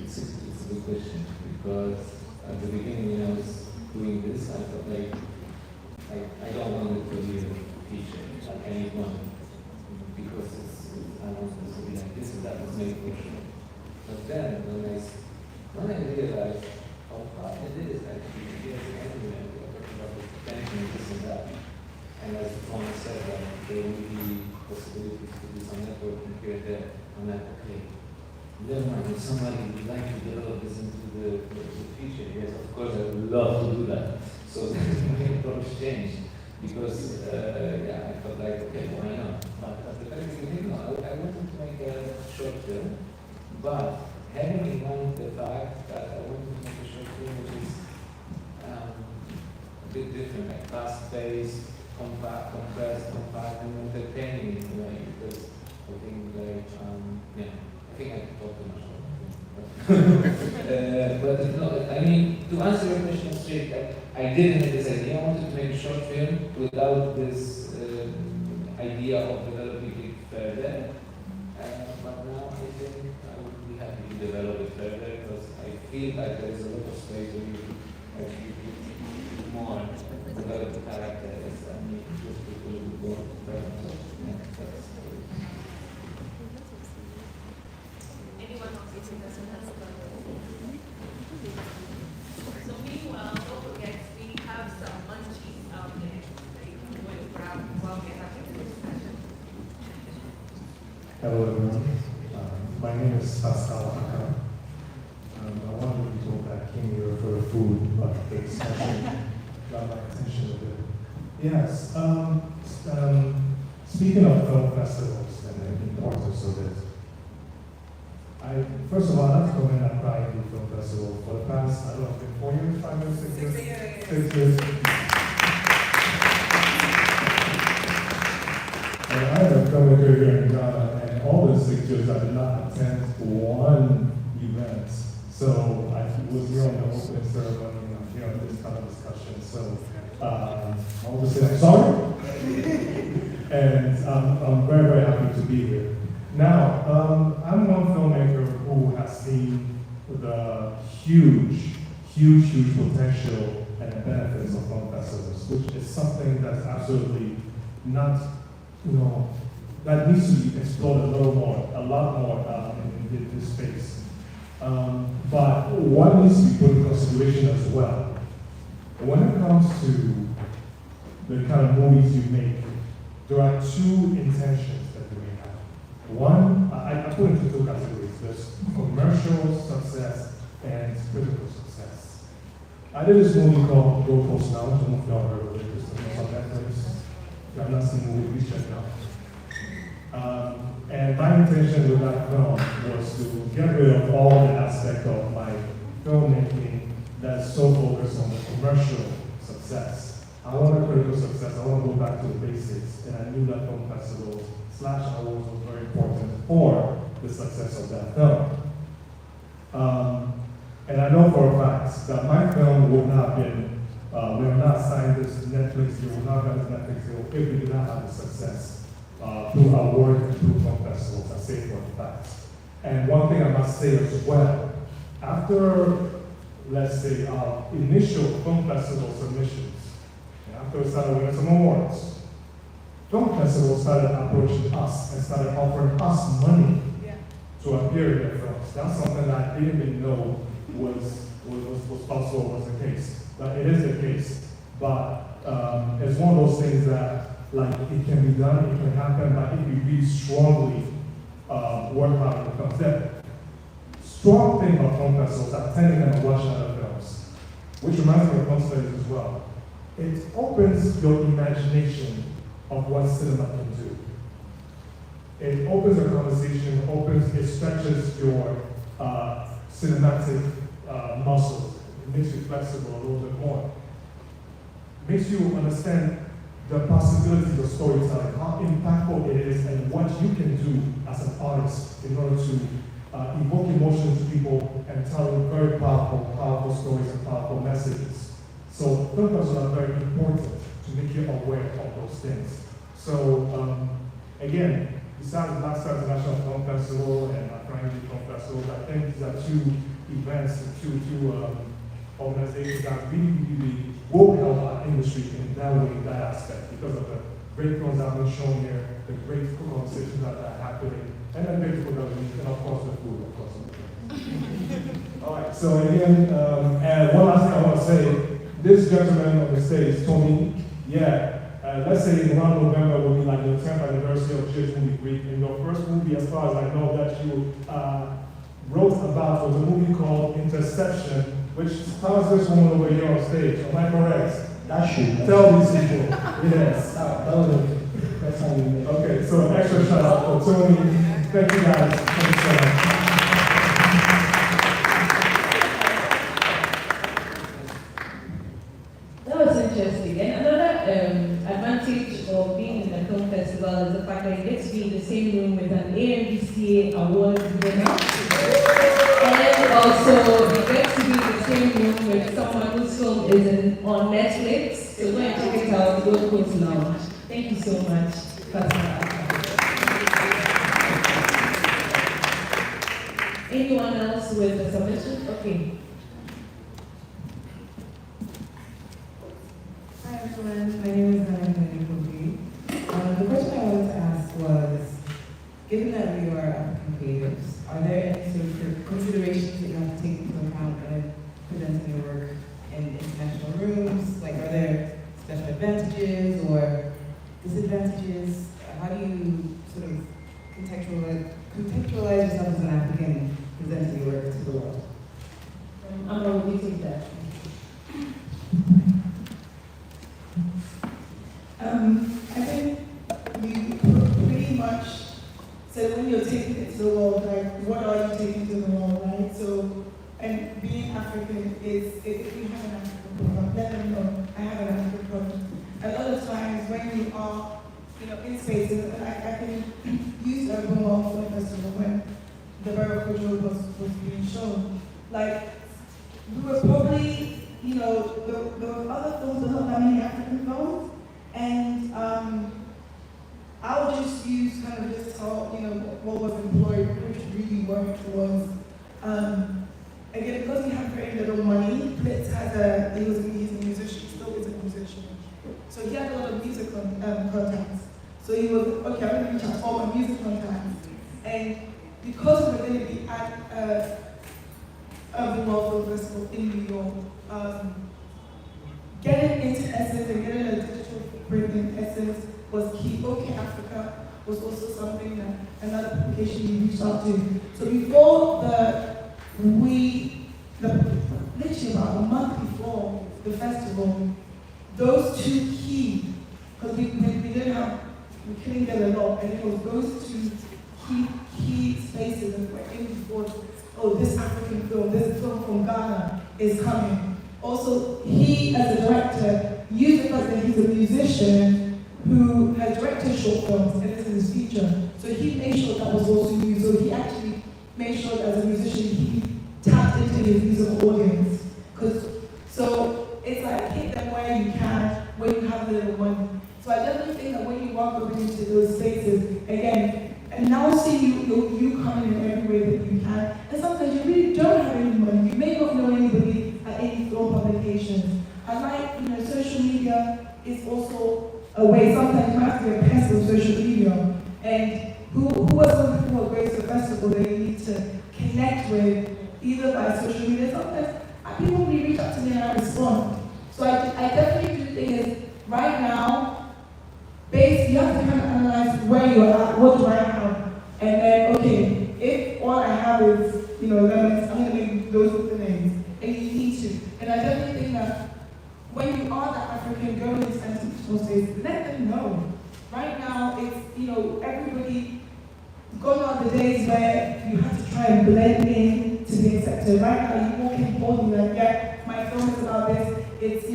It's a good question, because at the beginning when I was doing this, I felt like I don't want it to be a feature. Like I need one, because I want this to be like this and that was made for sure. But then when I realized how hard it is actually to get everywhere, we are talking about the potential and this and that. And as Tony said, that there will be possibilities to do some networking here and there. I'm like, okay, never mind, if somebody would like to develop this into the future, yes, of course I would love to do that. So my approach changed, because I felt like, okay, why not? But at the very beginning, I wanted to make a short film, but having in mind the fact that I wanted to make a short film which is a bit different, like fast-paced, compressed, compact, and entertaining in a way, because I think I think I talked too much. But no, I mean, to answer your question straight, I didn't have this idea. I wanted to make a short film without this idea of developing it further. But now I think I would be happy to develop it further, because I feel like there is a lot of space where you actually do more, develop the characters, and just people who go further. Anyone else who doesn't have a question? So meanwhile, don't forget, we have some munchies out there that you can go and grab while we're having this discussion. Hello everyone, my name is Accra. I wanted to talk that I came here for food, but the discussion got my attention a bit. Yes, speaking of film festivals and the importance of it, first of all, I'd like to commend Accra Indie Film Festival for the past, I don't know, 4 years, 5 years, 6 years? 6 years. And I am a filmmaker here in Ghana, and all the 6 years I did not attend one event. So I was here on the opening ceremony, and I'm here on this kind of discussion. So I'll just say I'm sorry. And I'm very, very happy to be here. Now, I'm one filmmaker who has seen the huge potential and the benefits of film festivals, which is something that's absolutely not, that needs to be explored a lot more in this space. But what needs to be put in consideration as well, when it comes to the kind of movies you make, there are two intentions that you may have. One, I put it into two categories. There's commercial success and critical success. I did this movie called Go Post Now. I don't know if y'all heard of it. It's on Netflix. If you have not seen the movie, please check it out. And my intention with that film was to get rid of all the aspect of my filmmaking that's so focused on the commercial success. I want a critical success. I want to go back to the basics. And I knew that film festivals / awards was very important for the success of that film. And I know for a fact that my film would not have been, we would not signed this Netflix deal, would not have this Netflix deal if we did not have the success through award and through film festivals. I say for a fact. And one thing I must say as well, after, let's say, our initial film festival submissions, after we started winning some awards, film festivals started approaching us and started offering us money to appear in their films. That's something that I didn't even know was possible, was the case. But it is the case. But it's one of those things that, like, it can be done, it can happen, but if we really strongly work hard when it comes. The strong thing about film festivals, attending them and watching other films, which reminds me of film studies as well. It opens your imagination of what cinema can do. It opens a conversation, it stretches your cinematic muscles. It makes you flexible a little bit more. It makes you understand the possibilities of storytelling, how impactful it is, and what you can do as an artist in order to evoke emotions to people and tell very powerful stories and powerful messages. So film festivals are very important to make you aware of those things. So again, besides Black Star International Film Festival and Accra Indie Film Festival, I think these are two events, two organizations that really will help our industry in that way, in that aspect, because of the great films that have been shown here, the great conversations that are happening, and the great food that we eat, and of course the food, of course. All right, so again, and one last thing I want to say, this gentleman on the stage, Tony, let's say around November will be like the 10th anniversary of Church Movie Week, and your first movie, as far as I know, that you wrote about was a movie called Interception, which stars this woman over here on stage. Am I correct? That should. Tell these people. Yes. That was the first time we met. Okay, so an extra shout out for Tony. Thank you guys. Thank you so much. That was interesting. And another advantage of being in the film festival is the fact that you get to be in the same room with an AMVCA award winner. And also, you get to be in the same room with someone whose film is on Netflix. So go and check it out, Gold Coast Lounge. Thank you so much, Pastor. Anyone else with a submission? Okay. Hi everyone, my name is Ghanaian. The question I wanted to ask was, given that we are African creatives, are there any sort of considerations that you have to take into account when presenting your work in international rooms? Like, are there special advantages or disadvantages? How do you sort of contextualize yourself as an African presenting your work to the world? I'm going to take that. I think you pretty much said when you're taking it to the world, like, what are you taking to the world, right? So, and being African is, if you have an African program, let them know I have an African program. A lot of times when you are, in spaces, and I can use a Ghanaian Film Festival when the Borough was being shown. Like, we were probably, there were other films, but not that many African films. And I'll just use kind of just how, what was employed, which really worked was, again, because we have very little money, Blitz had he's a musician, he still is a musician. So he had a lot of music contacts. So he was, okay, I'm going to reach out to all my music contacts. And because we were going to be at the World Film Festival in New York, getting into Essence and getting a digital footprint in Essence was key. OK Africa was also something that another publication we reached out to. So before literally about a month before the festival, those two key, because we couldn't get a lot, and it was those two key spaces that were in before, this African film, this film from Ghana is coming. Also, he, as a director, used the fact that he's a musician who has directed short films, and this is his feature. So he made sure that was also used. So he actually made sure that as a musician, he tapped into his musical audience. So it's like, hit them where you can, when you have a little money. So I definitely think that when you walk up into those spaces, again, and now see you coming in every way that you can. And sometimes you really don't have any money. You may not know anybody at any film publications. I like, social media is also a way. Sometimes you have to be a pest of social media. And who are some people who are going to the festival that you need to connect with, either by social media. Sometimes people will reach out to me and I respond. So I definitely do think is right now, you have to kind of analyze where you're at, what do I have, and then okay, if all I have is lemons, I'm gonna make those with the names, and you need to. And I definitely think that when you are that African, go to these international states, let them know. Right now, it's everybody. Gone are the days where you have to try and blend in to be accepted. Right now, you walk in boldly like, yeah, my film is about this. It's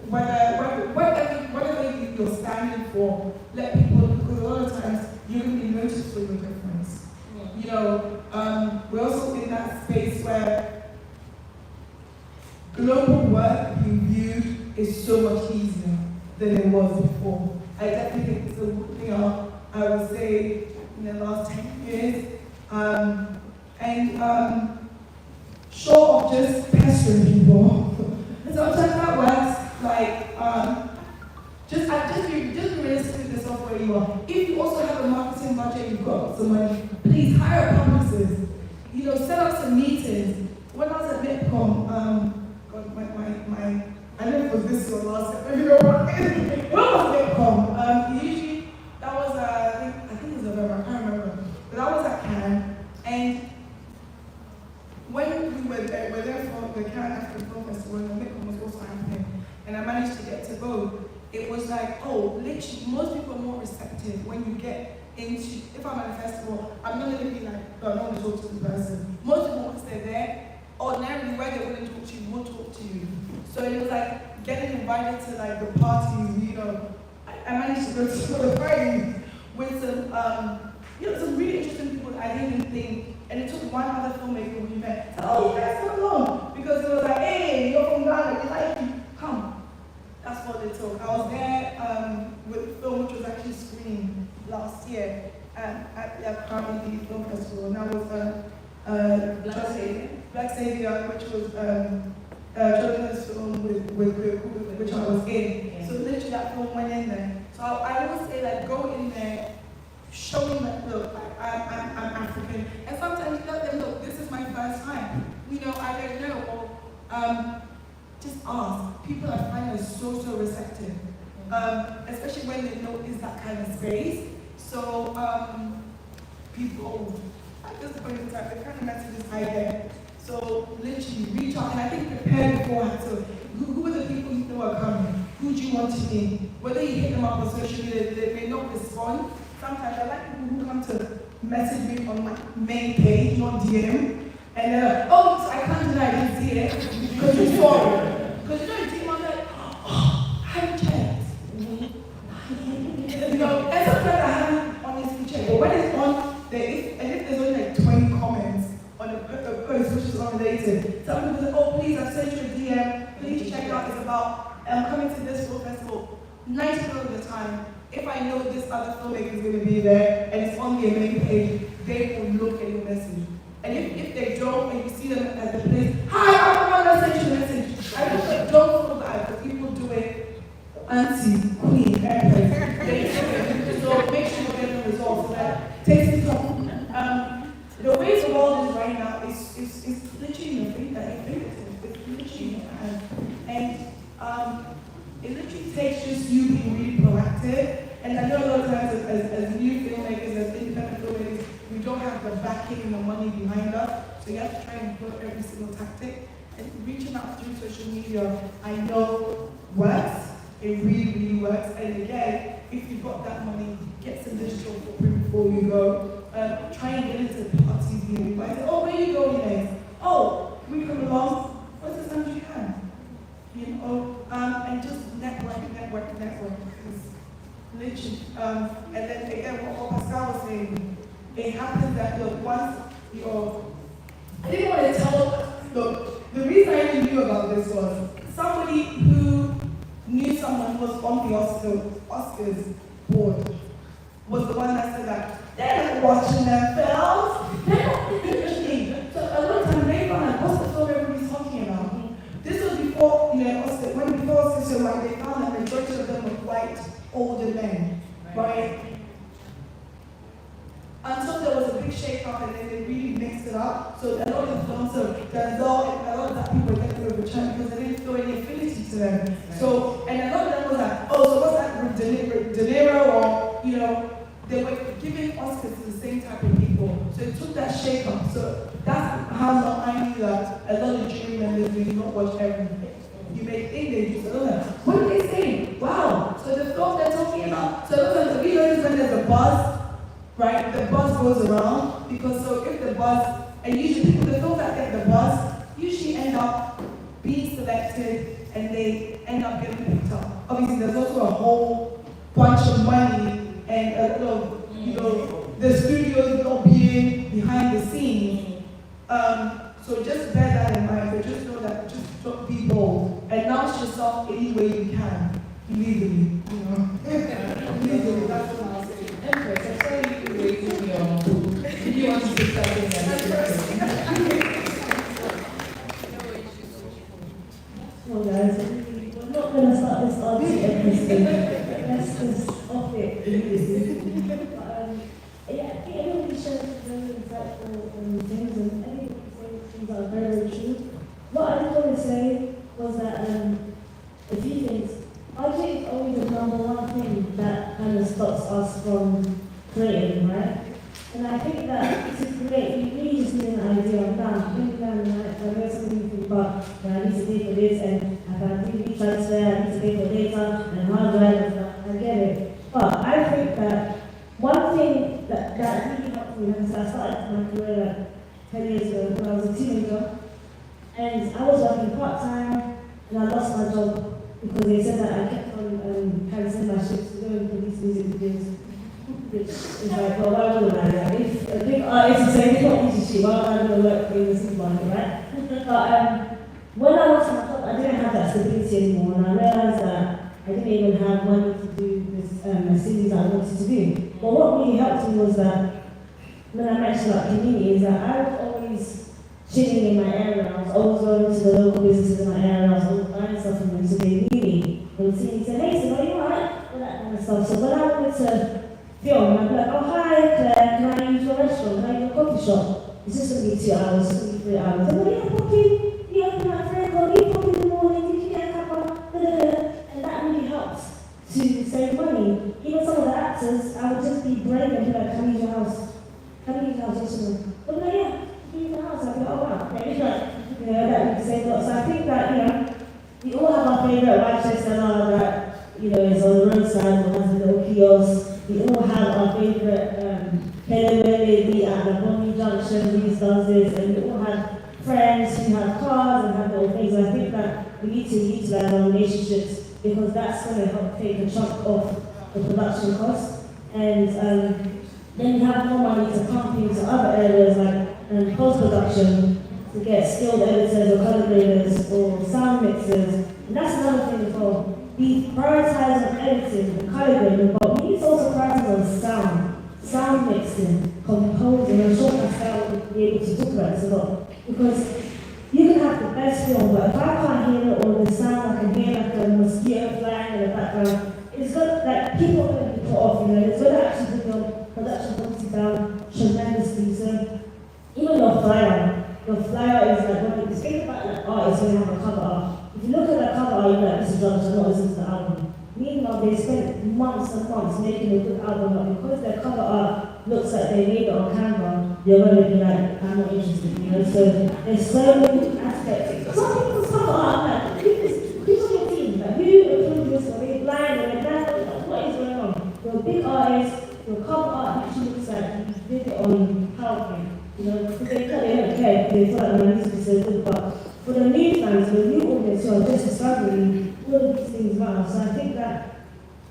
whatever you're standing for, let people, because a lot of times you're going to be noticed for your difference. We're also in that space where global work being viewed is so much easier than it was before. I definitely think it's a thing I would say in the last 10 years. Short of just pestering people. And sometimes that works, like, just be realistic with yourself where you are. If you also have a marketing budget, you've got some money, please hire publicists. Set up some meetings. When I was at MIPCOM, I don't know if it was this or last year, when I was at MIPCOM, usually, that was, I think it was November, I can't remember. But I was at Cannes, and when we were there for the Ghanaian African Film Festival, and the MIPCOM was also happening, and I managed to get to go, it was like, literally, most people are more receptive when you get into, if I'm at a festival, I'm not going to be like, no, I don't want to talk to the person. Most people, once they're there, ordinarily, where they wouldn't talk to you, won't talk to you. So it was like getting invited to like the parties, I managed to go to some of the parties with some really interesting people that I didn't even think, and it took one other filmmaker we met, that's so long, because it was like, hey, you're from Ghana, we like you, come. That's what they took. I was there with a film which was actually screened last year at the Accra Indie Film Festival, and that was Black Savior, which was children's film which I was in. Yeah. So literally that film went in there. So I always say that go in there, show them that look, I'm African, and sometimes you let them look, this is my first time. I don't know, or just ask. People I find are so receptive, especially when they know it's that kind of space. So people at this point in time, the kind of messages I get. So literally reach out, and I think prepare beforehand. So who are the people you know are coming? Who do you want to meet? Whether you hit them up on social media, they may not respond. Sometimes I like people who come to message me on my main page, not DM, and they're like, so I can't deny I didn't see it because you saw it. Because in DM I'm like, I haven't checked. And sometimes I haven't honestly checked. But when it's on, and if there's only like 20 comments on a post which is unrelated, some people say, please, I've sent you a DM, please check out, it's about coming to this film festival. 90% of the time, if I know this other filmmaker is going to be there and it's on their main page, they will look at your message. And if they don't, and you see them at the place, hi, I'm the one that sent you a message. I don't feel bad, because people do it, auntie, queen, everything. So make sure you get the results. So that takes it off. The ways of all this right now is literally in your fingertips. It's literally in your hand. And it literally takes just you being really proactive. And I know a lot of times as new filmmakers, as independent filmmakers, we don't have the backing and the money behind us. So you have to try and put every single tactic. And reaching out through social media, I know works. It really works. And again, if you've got that money, get some digital footprint before you go. Try and get into the parties you invite. Where are you going next? Can we come along? What's the time you can? And just network. Because literally, and then again, what Pascal was saying, it happens that once I didn't want to tell, the reason I even knew about this was somebody who knew someone who was on the Oscars board was the one that said that they're not watching their films. They're not literally. So a lot of times they found like, what's the film everybody's talking about? This was before, before Oscars, so like they found that the majority of them were white, older men, right? shake up and then they really mixed it up. So a lot of the films of Denzel and a lot of that people were getting overturned because they didn't feel any affinity to them. Right. So, and a lot of them was like, oh, so what's that with De Niro, or, you know, they were giving Oscars to the same type of people. So it took that shake up. So that's how I knew that a lot of jury members do not watch everything. You may think they do, so what do they say? Wow, so the film they're talking about, so we notice when there's a buzz, right, the buzz goes around, because so if the buzz, and usually people, the films that get the buzz, usually end up being selected, and they end up getting picked up. Obviously, there's also a whole bunch of money, and a lot of, you know, the studios not being behind the scenes. So just bear that in mind, but just know that just don't be bold. Announce yourself any way you can, legally, you know. Legally, that's what I'll say. Empress, I saw you raising your... Did you want to say something? Well, guys, we're not going to start this argument every Let's just off it immediately. Yeah, I think everybody shares very insightful things, and everybody says things are very, very true. What I just want to say was that a few things. Budget is always the number one thing that kind of stops us from creating, right? And I think that to create, you really just need an idea of that. Bring it down, right? I know something you think about, I need to pay for this, and I can really transfer, I need to pay for data, and hard drive and stuff. I get it. But I think that one thing that really helped me, because I started my career like 10 years ago when I was a teenager, and I was working part-time, and I lost my job because they said that I kept on cancelling my shifts to go and produce music videos. Which is like, well, why wouldn't I? Like, if a big artist is saying it's not easy shit, why would I go work in the supermarket, right? But when I lost my job, I didn't have that stability anymore, and I realized that I didn't even have money to do this series I wanted to do. But what really helped me was that when I mentioned about community, is that I was always chilling in my area. I was always going to the local businesses in my area. I was always buying stuff from them, so they knew me. They would see me and say, hey, so are you alright? All that kind of stuff. So when I wanted to film, I'd be like, oh hi Claire, can I use your restaurant? Can I use your coffee shop? It's just going to be 2 hours, it's going to be 3 hours. And when you popping, you open that friend, or you pop in the morning, did you get a cuppa? And that really helps to save money. Even some of the actors, I would just be brave and be like, can I use your house? Can I use your house? Yes or no? But like, yeah, can you use the house? I'd be like, oh wow. Like, you know, that would save a lot. So I think that, you know, we all have our favourite Manchester that, you know, is on the roadside or has a little kiosk. We all have our favourite K Abebrese at the Bonnie Junction, who does this, and we all have friends who have cars and have little things. I think that we need to utilise our relationships because that's going to help take a chunk off the production costs. And then we have more money to pump into other areas like post-production to get skilled editors or colour graders or sound mixers. And that's another thing as well. We prioritize on editing and colour grading, but we need to also prioritize on sound mixing, composing. I'm sure Pascal will be able to talk about this a lot. Because you can have the best film, but if I can't hear it or the sound, I can hear like a mosquito flying in the background, it's good, like people are going to be put off, you know, it's going to actually bring your production quality down tremendously. So even your flyer is like, when you think about like artists when you have a cover art, if you look at that cover art, you're like, this is rubbish, I'm not listening to the album. Meanwhile, they spent months and months making a good album, but because their cover art looks like they made it on Canva, you're going to be like, I'm not interested, you know? So there's so many aspects. Some people's cover art, like, who's on your team? Like, who approved this? Are they blind? Are they blind? What is going on? You're a big artist, your cover art actually looks like you did it on PowerPoint. You know, because they don't care, they feel like my music is so good, but for the new fans, the new audience who are just discovering, all of these things matter. So I think that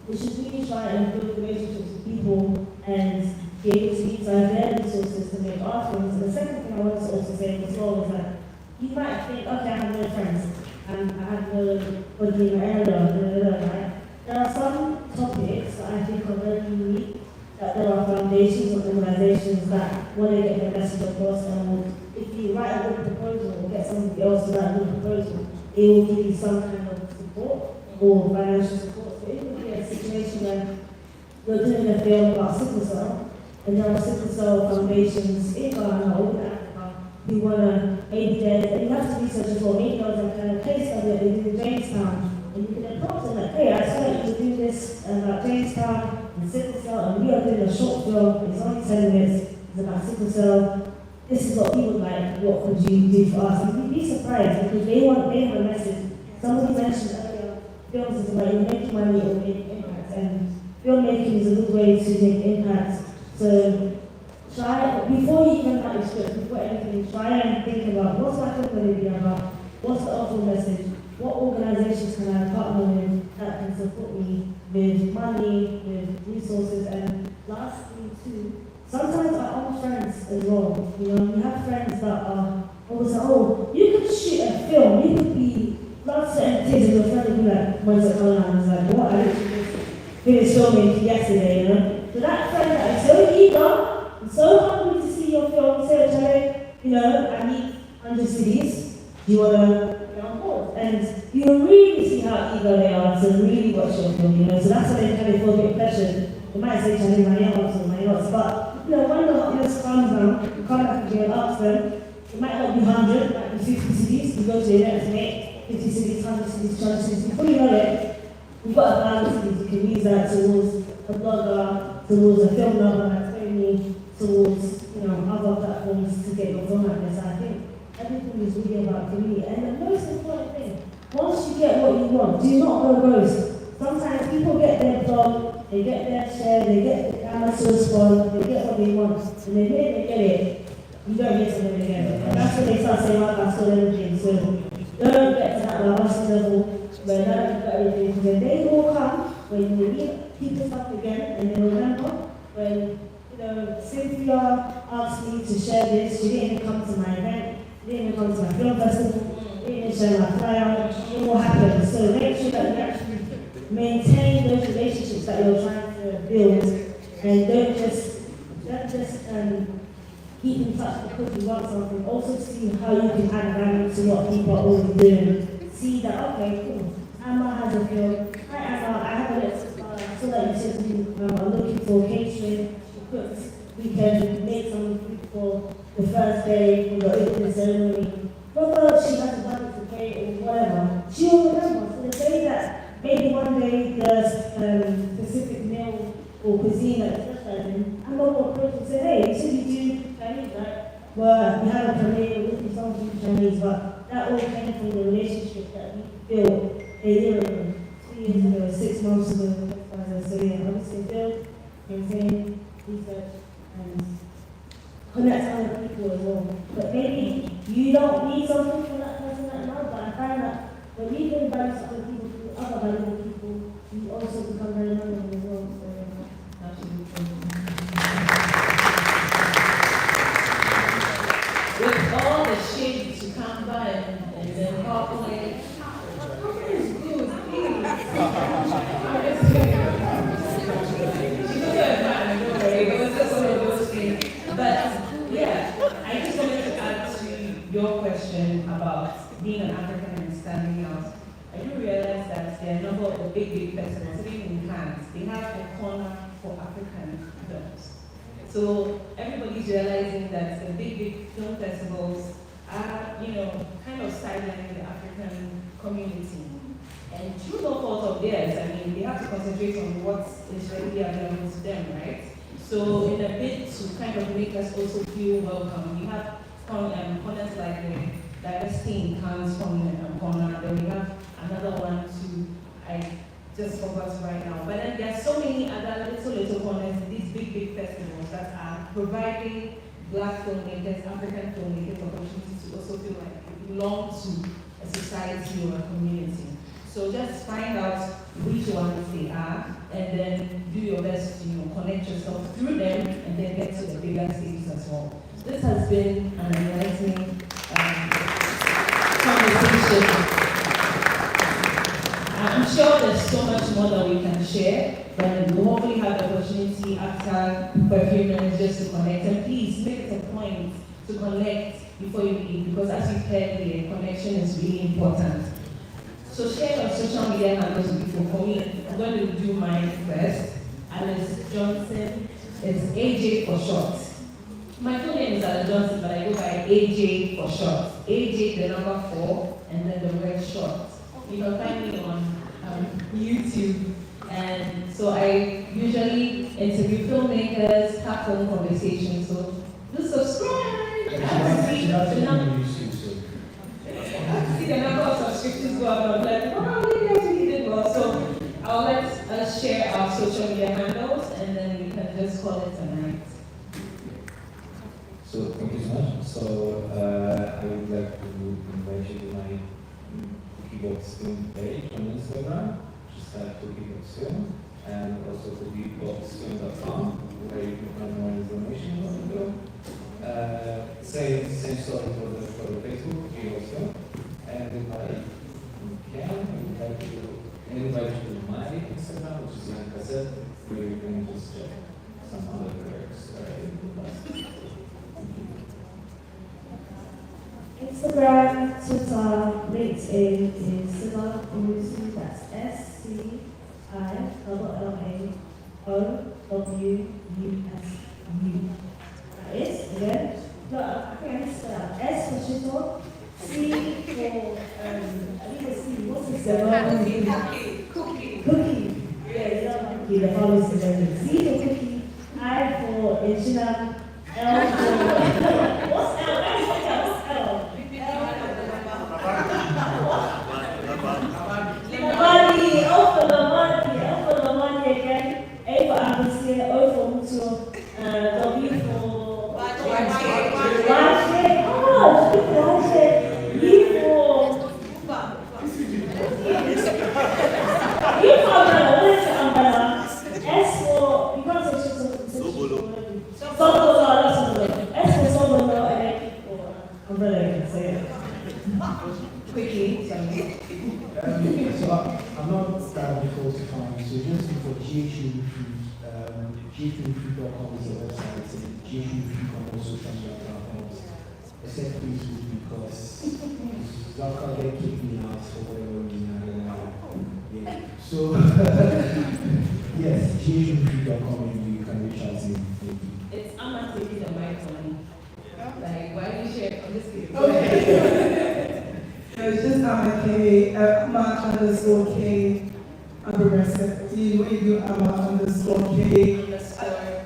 we should really try and build relationships with people and be able to utilize their resources to make our films. And the second thing I want to also say as well is that you might think, okay, I have no friends, and I have nobody in my area, right? There are some topics that I think are very unique, that there are foundations or organizations that want to get their message across, and if you write a good proposal or get somebody else to write a good proposal, they will give you some kind of support or financial support. So it could be a situation where you're doing a film about sickle cell and there are sickle cell foundations in Ghana or in Africa who want to aid them. And you have to research as well. Maybe there was like a case study that they did in Jamestown, and you can approach them like, hey, I saw that you were doing this about Jamestown and sickle cell, and we are doing a short film. It's only 10 minutes. It's about sickle cell. This is what we would like. What could you do for us? And you'd be surprised because they have a message. Somebody mentioned earlier, films is about you making money or make impact, and filmmaking is a good way to make impact. So try, before you even write your script, before anything, try and think about what's my film going to be about, what's the awful message, what organizations can I partner with that can support me with money, with resources, and lastly too, sometimes our own friends as well. You know, you have friends that are always like, oh, you could shoot a film, you could be blood, sweat, and tears, and your friend would be like, when's it coming out? And it's like, what? I literally just finished filming yesterday, you know? So that friend that is so eager, and so hungry to see your film, say, Charlie, you know, I need 100 CDs. Do you want to get on board? And you really see how eager they are to really watch your film, you know? So that's why they kind of feel a bit pressured. They might say, Charlie, my else or my else, but you know, when the hotness comes down, you come back and ask them, it might not be 100, it might be 50 CDs, you go to your next mate, 50 CDs, 100 CDs, 200 CDs. Before you know it, you've got a balance CDs. You can use that towards a blogger, towards a film lover like Tony, towards, you know, other platforms to get your film out there. So I think everything is really about community. And the most important thing, once you get what you want, do not go ghost. Sometimes people get their blog, they get their share, they get the Amazon response, they get what they want, and they get it. You don't get to them again. And that's when they start saying, well, I stole everything. So don't get to that last level where now you've got everything. Because they will come when you meet people stuff again, and they remember when, you know, Cynthia asked me to share this. She didn't even come to my event, she didn't even come to my film festival, she didn't even share my flyer. It will happen. So make sure that you actually maintain those relationships that you're trying to build, and don't just keep in touch because you want something. Also see how you can add value to what people are already doing. See that, okay, cool, Emma has a film. Hi Emma, I have a list. So that you said to me, I'm looking for catering, cooks. We can make some food for the first day, for the opening ceremony. Whether she has a budget to pay or whatever, she will remember. So the day that maybe one day the specific meal or cuisine that you're specializing, I'm going to approach and say, hey, you said you do Chinese, right? Well, we have a premiere, we'll do something Chinese, but that all came from the relationship that we built a year ago, 2 years ago, 6 months ago. So yeah, obviously build, maintain, research, and connect other people as well. But maybe you don't need something from that person right now, but I find that when you bring value to other people, to other valuable people, you also become very valuable as well. So yeah, absolutely. With all the shades to come by and then populate, is good, But yeah, I just wanted to add to your question about being an African and standing out. I do realize that there are a number of big festivals, even in Cannes, they have a corner for African films. So everybody's realizing that the big film festivals are, you know, kind of sidelining the African community. And through no fault of theirs, I mean, they have to concentrate on what is readily available to them, right? So in a bid to kind of make us also feel welcome, we have corners like the Diversity in Cannes corner, then we have another one too, I just forgot right now. But then there are so many other little corners in these big festivals that are providing Black filmmakers, African filmmakers opportunities to also feel like they belong to a society or a community. So just find out which ones they are, and then do your best to connect yourself through them, and then get to the bigger stages as well. This has been an enlightening conversation. I'm sure there's so much more that we can share, but we'll hopefully have the opportunity after for a few minutes just to connect. And please make it a point to connect before you leave, because as you heard here, connection is really important. So share your social media handles with people. For me, I'm going to do mine first. Alice Johnson It's AJ for short. My full name is Alan Johnson, but I go by AJ for short. AJ, the number 4, and then the word short. You can find me on YouTube. And so I usually interview filmmakers, have phone conversations. So do subscribe. I see the number of subscriptions go up. I'm like, oh, you guys really did well. So I'll let us share our social media handles, and then we can just call it a night. So thank you so much. So I would like to invite you to my Cookiebox Film page on Instagram. Just type Cookiebox Film, and also cookieboxfilm.com, where you can find more information about the film. Same story for the Facebook, Cookiebox Film. And if I can, I would like to invite you to my Instagram, which is Ian Cassette, where you can just check some other works in the past. Instagram, Twitter, LinkedIn is Sila Owusu, that's SCILLAOWUSU. That is, again, no, I think I missed that. S for Shito, C for, I think it's C, what's it? Cookie. Yeah, you know, cookie, the follows together. C for cookie, I for Inchina, L for, what's L? What's L? Lamani, O for Lamani again, A for Abebrese, O for Mutual, W for Wache, oh, U for Wache, umbrella, S for, you can't say Sobolo, S for Sobolo, and then E for umbrella, you can say it. Quickly, sorry. So I'm not that difficult to find, so just look for GHU Food. GHUFood.com is the website, and GHUFood can also transfer platforms, except Facebook, because Zuckerberg kicked me out for whatever reason, I don't know. Yeah. So, yes, GHUFood.com, and you can reach out to me. I'm not taking the mic from me. Like, why do you share? I'm just kidding. Okay. So it's just K Abebrese. See, when you do K,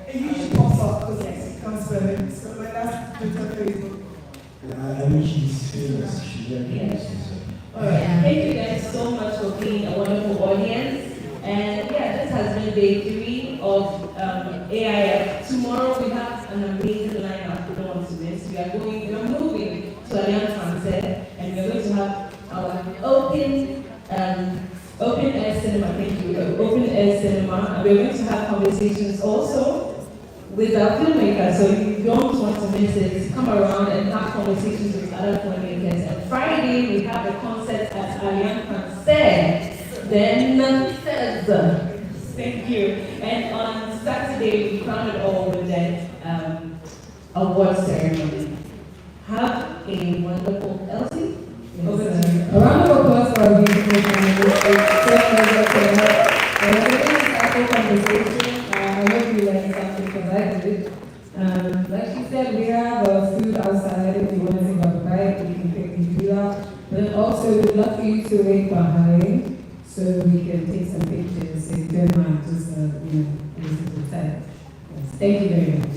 it usually pops up because it comes to so when that's Twitter, Facebook. I mean, she's famous. She's very famous. All right. Thank you guys so much for being a wonderful audience. And yeah, this has been day 3 of AIF. Tomorrow we have an amazing lineup we don't want to miss. We are moving to Alliance Française, and we're going to have our open air cinema. Thank you. Open air cinema, and we're going to have conversations also with our filmmakers. So if you don't want to miss it, come around and have conversations with other filmmakers. And Friday we have a concert at Alliance Française. Then thank you. And on Saturday we crown it all with that award ceremony. Have a wonderful Elsie. Over to you. A round of applause for our beautiful panelists. Conversation. I hope you learned something because I did. Like she said, we have food outside. If you want to think about the bike, you can pick the food up. But then also, we'd love for you to wait behind so we can take some pictures. So if you don't mind, just listen to the time. Thank you very much.